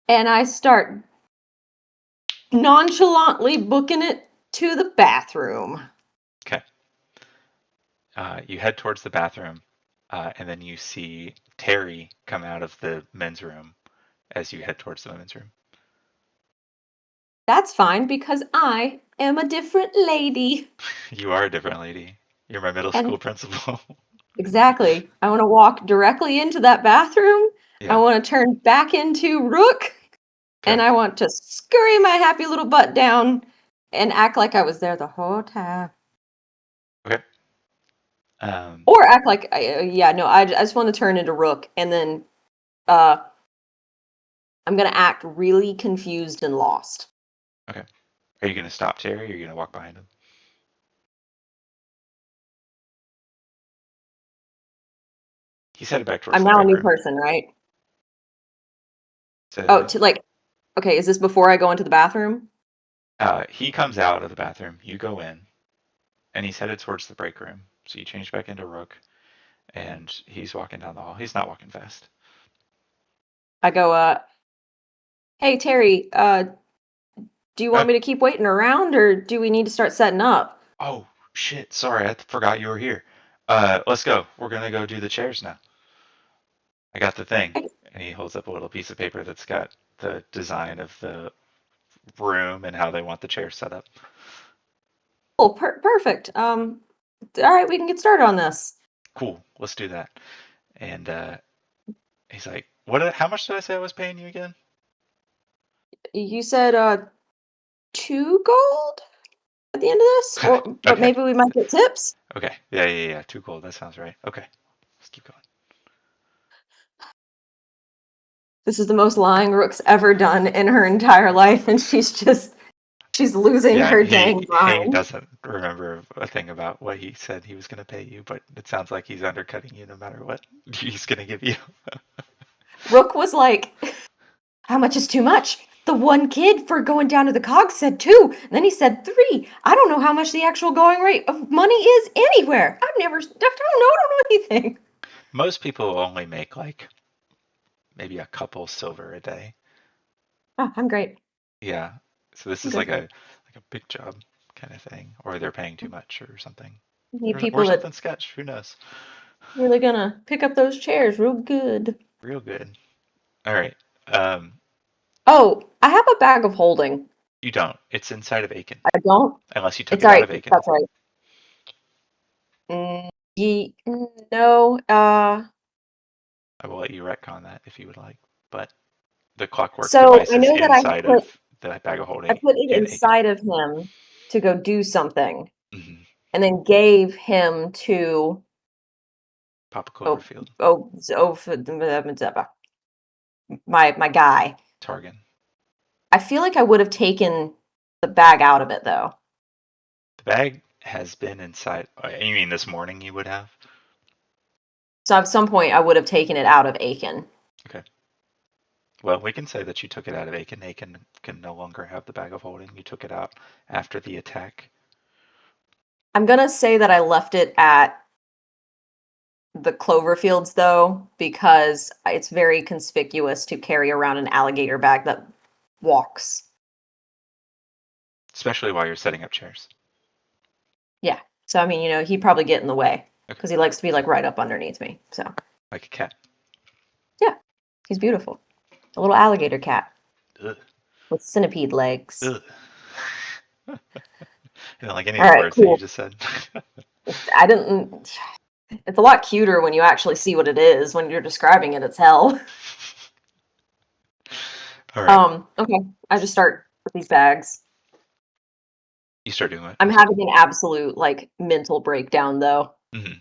S2: and I start nonchalantly booking it to the bathroom.
S1: Okay. You head towards the bathroom, and then you see Terry come out of the men's room as you head towards the women's room.
S2: That's fine because I am a different lady.
S1: You are a different lady. You're my middle school
S2: And
S1: principal.
S2: exactly, I want to walk directly into that bathroom. I
S1: Yeah.
S2: want to turn back into Rook,
S1: Okay.
S2: and I want to scurry my happy little butt down and act like I was there the whole time.
S1: Okay. Um,
S2: Or act like, yeah, no, I just want to turn into Rook, and then uh, I'm gonna act really confused and lost.
S1: okay. Are you gonna stop Terry, or are you gonna walk behind him? He's headed back towards
S2: I'm
S1: the
S2: now a
S1: break
S2: new
S1: room.
S2: person, right? Oh,
S1: So
S2: to like, okay, is this before I go into the bathroom?
S1: he comes out of the bathroom. You go in, and he's headed towards the break room. So you change back into Rook, and he's walking down the hall. He's not walking fast.
S2: I go, hey Terry, do you want
S1: Uh,
S2: me to keep waiting around, or do we need to start setting up?
S1: oh shit! Sorry, I forgot you were here. Let's go. We're gonna go do the chairs now. I got the thing. And he holds up a little piece of paper that's got the design of the room and how they want the chairs set up.
S2: Oh, perfect. All right, we can get started on this.
S1: Cool. Let's do that. And he's like, "What? How much did I say I was paying you again?"
S2: You said 2 gold at the end of this, or but
S1: Okay.
S2: maybe we might get tips.
S1: Okay. Yeah. 2 gold. That sounds right. Okay. Let's keep going.
S2: This is the most lying Rook's ever done in her entire life, and she's losing
S1: Yeah,
S2: her dang
S1: he
S2: mind.
S1: doesn't remember a thing about what he said he was going to pay you, but it sounds like he's undercutting you no matter what he's going to give you.
S2: Rook was like, how much is too much? The one kid for going down to the cog said 2, and then he said 3. I don't know how much the actual going rate of money is anywhere. I don't know anything.
S1: Most people only make like maybe a couple silver a day.
S2: Oh, I'm great.
S1: Yeah. So this
S2: I'm
S1: is
S2: good.
S1: like a big job kind of thing, or they're paying too much or something.
S2: Need
S1: Or
S2: people that
S1: something sketch. Who knows?
S2: really gonna pick up those chairs real good.
S1: Real good. All right. Um,
S2: Oh, I have a bag of holding.
S1: you don't. It's inside of Aiken,
S2: I don't.
S1: unless you took
S2: It's
S1: it
S2: all
S1: out
S2: right.
S1: of Aiken.
S2: That's right. No.
S1: I will let you retcon that if you would like. But the clockwork
S2: So
S1: device
S2: I
S1: is
S2: know that
S1: inside of the bag of
S2: I
S1: holding
S2: put it
S1: in Aiken.
S2: inside of him to go do something,
S1: Mm-hmm.
S2: and then gave him to
S1: Papa
S2: oh
S1: Cloverfield.
S2: my guy.
S1: Targan.
S2: I feel like I would have taken the bag out of it though.
S1: The bag has been inside. You mean this morning you would have?
S2: So at some point I would have taken it out of Aiken.
S1: Okay. Well, we can say that you took it out of Aiken. Aiken can no longer have the bag of holding. You took it out after the attack.
S2: I'm gonna say that I left it at the Cloverfields though, because it's very conspicuous to carry around an alligator bag that walks.
S1: Especially while you're setting up chairs.
S2: Yeah. So I mean, he'd probably get in the way
S1: Okay.
S2: because he likes to be like right up underneath me. So
S1: Like a cat.
S2: yeah, he's beautiful. A little alligator cat
S1: Ugh.
S2: with centipede legs.
S1: Ugh. I don't like any
S2: All
S1: of the
S2: right,
S1: words that you
S2: cool.
S1: just said.
S2: I didn't. It's a lot cuter when you actually see what it is. When you're describing it, it's hell.
S1: All right.
S2: Okay. I just start with these bags.
S1: You start doing what?
S2: I'm
S1: I'm sorry.
S2: having an absolute like mental breakdown though.
S1: Mm-hmm.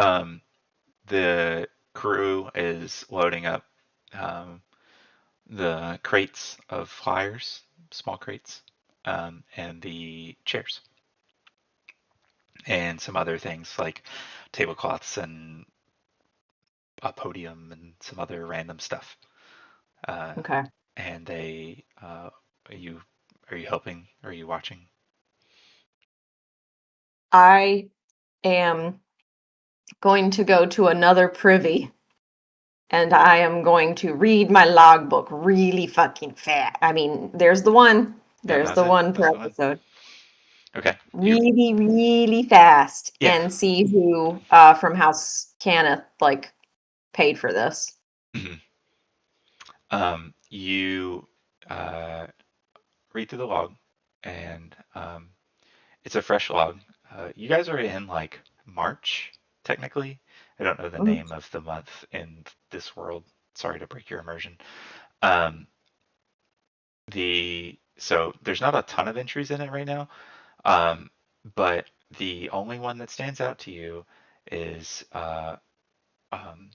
S1: Um, the crew is loading up um, the crates of flyers, small crates, and the chairs, and some other things like tablecloths and a podium and some other random stuff. Uh,
S2: Okay.
S1: and they, you, are you helping? Are you watching?
S2: I am going to go to another privy and I am going to read my logbook really fucking fast. I mean, there's the one.
S1: Yep,
S2: There's
S1: that's
S2: the
S1: it.
S2: one
S1: That's
S2: per
S1: the one.
S2: episode.
S1: Okay. You,
S2: Really, really fast
S1: yeah.
S2: and see who from House Cannith like paid for this.
S1: Mhm. You uh, read through the log, and it's a fresh log. You guys are in like March, technically. I don't know the
S2: Mhm.
S1: name of the month in this world. Sorry to break your immersion. Um, so there's not a ton of entries in it right now, um, but the only one that stands out to you is um,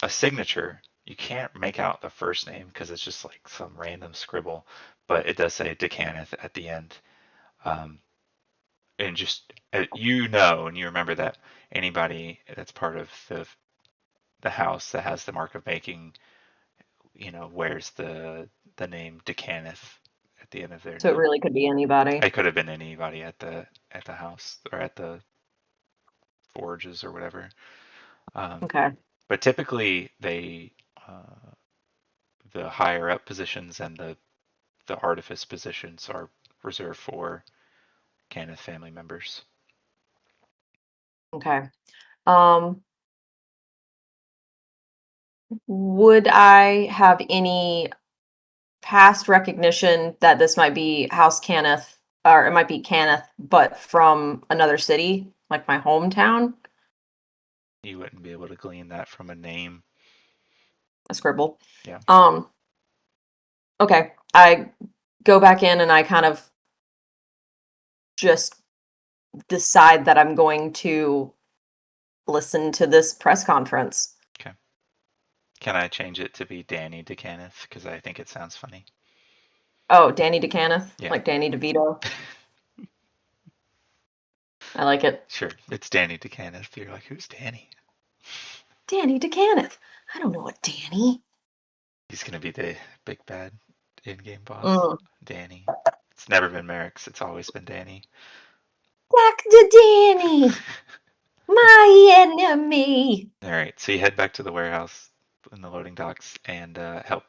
S1: a signature. You can't make out the first name because it's just like some random scribble, but it does say Decannith at the end. Um, and just and you remember that anybody that's part of the house that has the mark of making, wears the name Decannith at the end of their
S2: So it
S1: name.
S2: really could be anybody.
S1: It could have been anybody at the house or at the forges or whatever. Um,
S2: Okay.
S1: but typically uh, the higher up positions and the artifice positions are reserved for Cannith family members.
S2: Okay. Um, would I have any past recognition that this might be House Cannith, or it might be Cannith, but from another city, like my hometown?
S1: You wouldn't be able to glean that from a name.
S2: A scribble.
S1: Yeah.
S2: Um, okay. I go back in and I kind of just decide that I'm going to listen to this press conference.
S1: Okay. Can I change it to be Danny DeCannith? Because I think it sounds funny.
S2: Oh, Danny DeCanneth,
S1: Yeah.
S2: like Danny DeVito. I like it.
S1: Sure. It's Danny DeCannith. You're like, who's Danny?
S2: Danny DeCanneth. I don't know a Danny.
S1: He's gonna be the big bad in-game boss.
S2: Mm.
S1: Danny. It's never been Merrix. It's always been Danny.
S2: Back to Danny, my enemy.
S1: All right. So you head back to the warehouse in the loading docks and help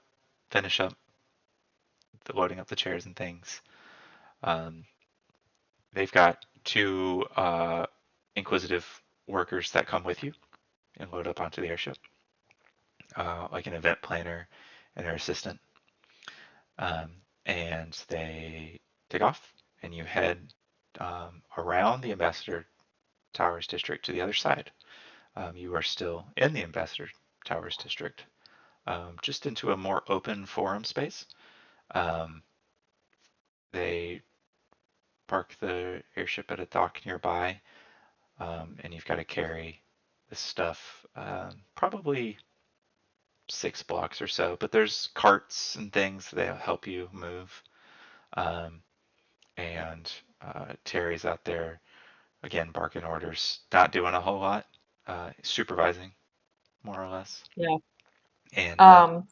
S1: finish up the loading up the chairs and things. Um, they've got two Inquisitive workers that come with you and load up onto the airship, like an event planner and their assistant. Um, and they take off, and you head around the Ambassador Towers district to the other side. You are still in the Ambassador Towers district, just into a more open forum space. Um, they park the airship at a dock nearby, and you've got to carry this stuff, probably 6 blocks or so. But there's carts and things that'll help you move. Um, and Terry's out there again, barking orders, not doing a whole lot, supervising more or less.
S2: Yeah.
S1: And
S2: Um,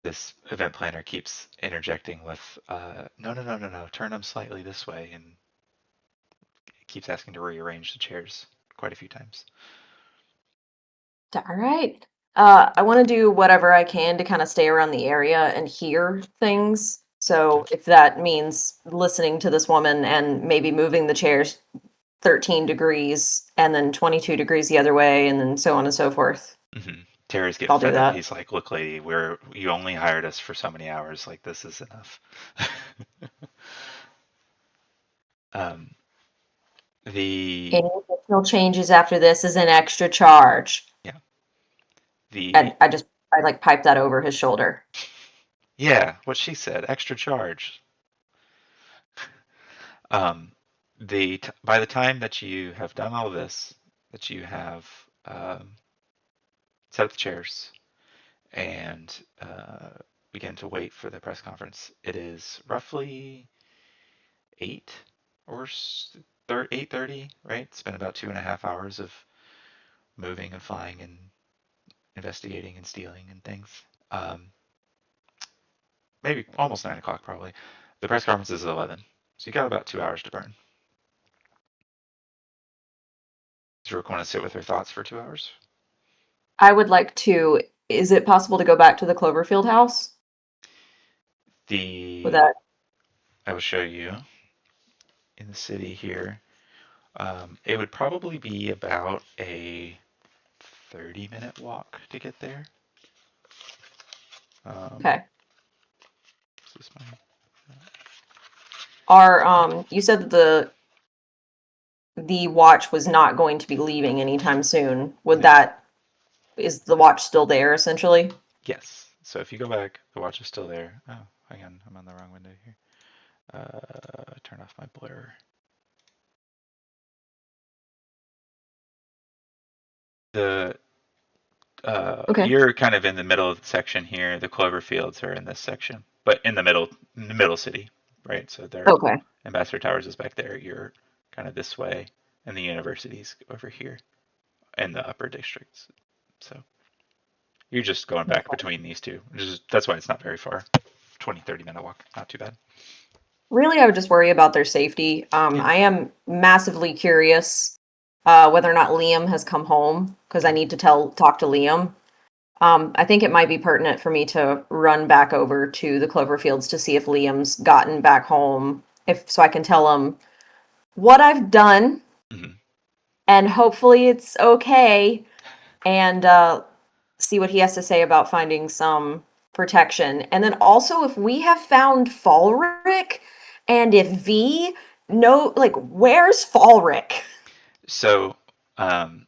S1: this event planner keeps interjecting with, no, no, no, no, no, turn them slightly this way, and keeps asking to rearrange the chairs quite a few times.
S2: all right. I want to do whatever I can to kind of stay around the area and hear things.
S1: Okay.
S2: So if that means listening to this woman and maybe moving the chairs 13 degrees and then 22 degrees the other way and then so on and so forth,
S1: Mm-hmm. Terry's getting
S2: I'll do
S1: fed up.
S2: that.
S1: He's like, look, lady, you only hired us for so many hours. Like, this is enough. um, the,
S2: Any additional changes after this is an extra charge.
S1: yeah, the,
S2: And I like pipe that over his shoulder.
S1: yeah, what she said, extra charge. Um, by the time that you have done all this, that you have set up the chairs and begin to wait for the press conference, it is roughly 8 or 8:30, right? It's been about 2.5 hours of moving and flying and investigating and stealing and things. Um, Maybe almost 9 o'clock, probably. The press conference is at 11, so you got about 2 hours to burn. Does Rook want to sit with her thoughts for 2 hours?
S2: I would like to. Is it possible to go back to the Cloverfield house? With
S1: The
S2: that?
S1: I will show you in the city here. It would probably be about a 30-minute walk to get there. Um,
S2: Okay.
S1: is this my,
S2: You said that the watch was not going to be leaving anytime soon. Would
S1: no.
S2: that is the watch still there essentially?
S1: Yes. So if you go back, the watch is still there. Oh, hang on, I'm on the wrong window here. Turn off my blur. The
S2: Okay.
S1: You're kind of in the middle of the section here. The clover fields are in this section, but in the middle city, right? So their
S2: Okay.
S1: Ambassador Towers is back there. You're kind of this way, and the university's over here in the upper districts. So you're just going back
S2: Okay.
S1: between these two. That's why it's not very far. 20, 30-minute walk. Not too bad.
S2: Really, I would just worry about their safety.
S1: Yeah.
S2: I am massively curious whether or not Liam has come home because I
S1: Okay.
S2: need to talk to Liam. I think it might be pertinent for me to run back over to the Cloverfields to see if Liam's gotten back home, if so I can tell him what I've done,
S1: Mm-hmm.
S2: and hopefully it's okay, and see what he has to say about finding some protection. And then also if we have found Falric, and if V no like where's Falric?
S1: So um,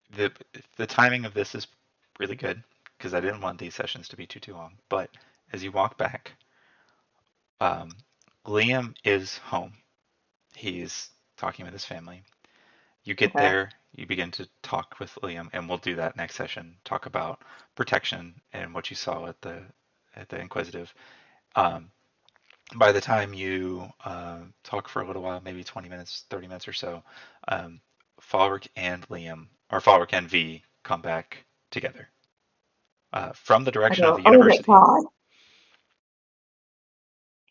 S1: the the timing of this is really good because I didn't want these sessions to be too long. But as you walk back, um, Liam is home. He's talking with his family. You get
S2: Okay.
S1: there, you begin to talk with Liam, and we'll do that next session. Talk about protection and what you saw at the Inquisitive. Um, by the time you talk for a little while, maybe 20 minutes, 30 minutes or so, um, Falric and Liam, or Falric and V, come back together from the
S2: I
S1: direction of
S2: go,
S1: the
S2: oh my
S1: university.
S2: god.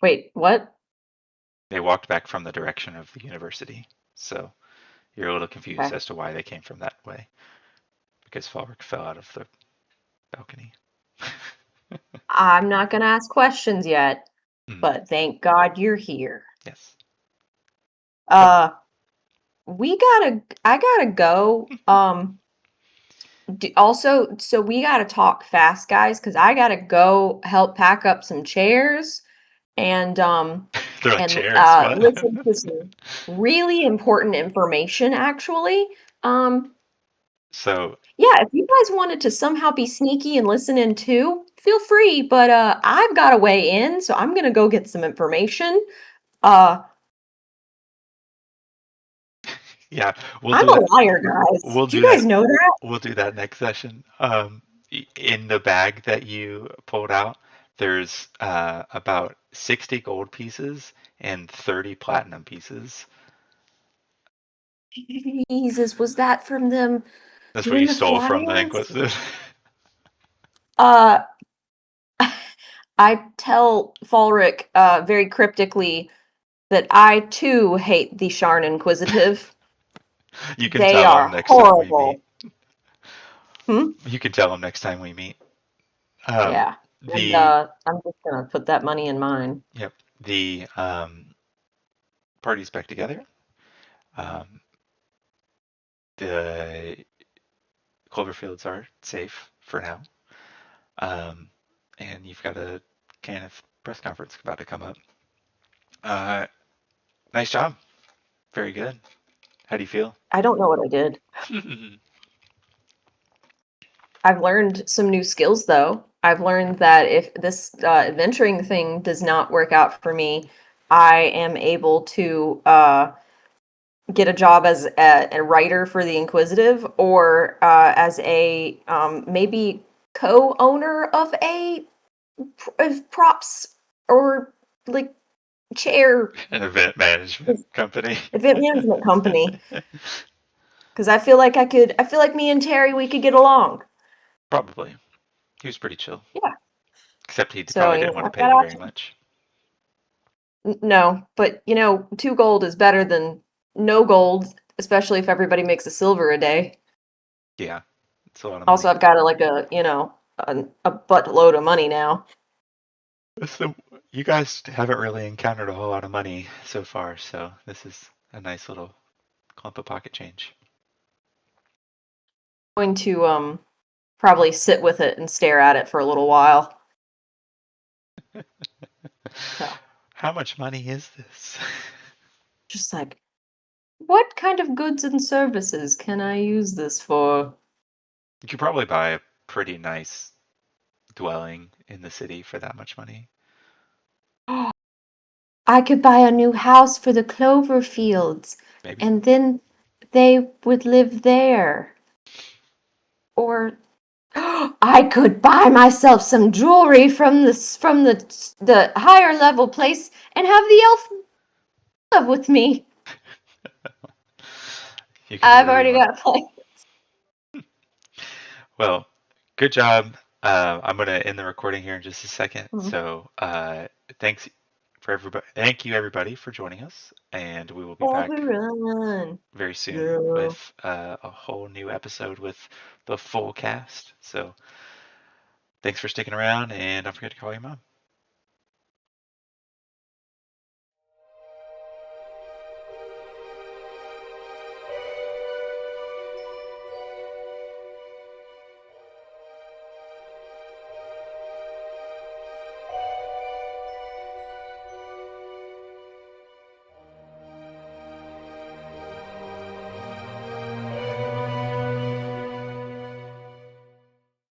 S2: Wait, what?
S1: They walked back from the direction of the university. So you're a little confused
S2: Okay.
S1: as to why they came from that way, because Falric fell out of the balcony.
S2: I'm not gonna ask questions yet,
S1: Mm,
S2: but thank God you're here.
S1: yes. Yep.
S2: I gotta go. Also, so we gotta talk fast, guys, because I gotta go help pack up some chairs and
S1: They're like chairs. What?
S2: listen to some really important information, actually. Um,
S1: So
S2: yeah, if you guys wanted to somehow be sneaky and listen in too, feel free, but I've got a way in, so I'm gonna go get some information. Uh,
S1: yeah, we'll
S2: I'm
S1: do
S2: a
S1: that.
S2: liar, guys.
S1: We'll
S2: Do you
S1: do
S2: guys
S1: that.
S2: know that?
S1: We'll do that next session. In the bag that you pulled out, there's about 60 gold pieces and 30 platinum pieces.
S2: Jesus, was that from them
S1: That's what
S2: doing
S1: you
S2: the
S1: stole from the
S2: flyers?
S1: Inquisitive.
S2: Uh, I tell Falric very cryptically that I too hate the Sharn Inquisitive.
S1: You can
S2: They
S1: tell
S2: are
S1: him next time we
S2: horrible.
S1: meet.
S2: Hmm?
S1: You can tell him next time we meet. Um,
S2: Yeah. And
S1: the
S2: I'm just gonna put that money in mine.
S1: Yep, the party's back together. Um, the Cloverfields are safe for now. Um, and you've got a Cannith press conference about to come up. Uh, nice job. Very good. How do you feel?
S2: I don't know what I did. I've learned some new skills though. I've learned that if this adventuring thing does not work out for me, I am able to get a job as a writer for the Inquisitive or as a maybe co-owner of props or like chair
S1: An event management company.
S2: event management company. Because I feel like me and Terry, we could get along.
S1: Probably. He was pretty chill.
S2: Yeah.
S1: Except he
S2: So,
S1: probably didn't want to
S2: I've
S1: pay
S2: got
S1: you very
S2: options.
S1: much.
S2: No, but 2 gold is better than no gold, especially if everybody makes a silver a day.
S1: Yeah, it's a lot of
S2: Also,
S1: money.
S2: I've got a buttload of money now.
S1: So you guys haven't really encountered a whole lot of money so far, so this is a nice little clump of pocket change.
S2: Going to probably sit with it and stare at it for a little while. So,
S1: How much money is this?
S2: just like, what kind of goods and services can I use this for?
S1: You could probably buy a pretty nice dwelling in the city for that much money.
S2: I could buy a new house for the clover fields,
S1: Maybe.
S2: and then they would live there. Or I could buy myself some jewelry from the higher level place and have the elf live with me.
S1: You can do
S2: I've
S1: whatever you
S2: already
S1: want.
S2: got a place.
S1: Well, good job. I'm gonna end the recording here in just a second. So thanks for everybody. Thank you everybody for joining us, and we will be back
S2: Eberron.
S1: very soon
S2: Yeah.
S1: with a whole new episode with the full cast. So thanks for sticking around, and don't forget to call your mom.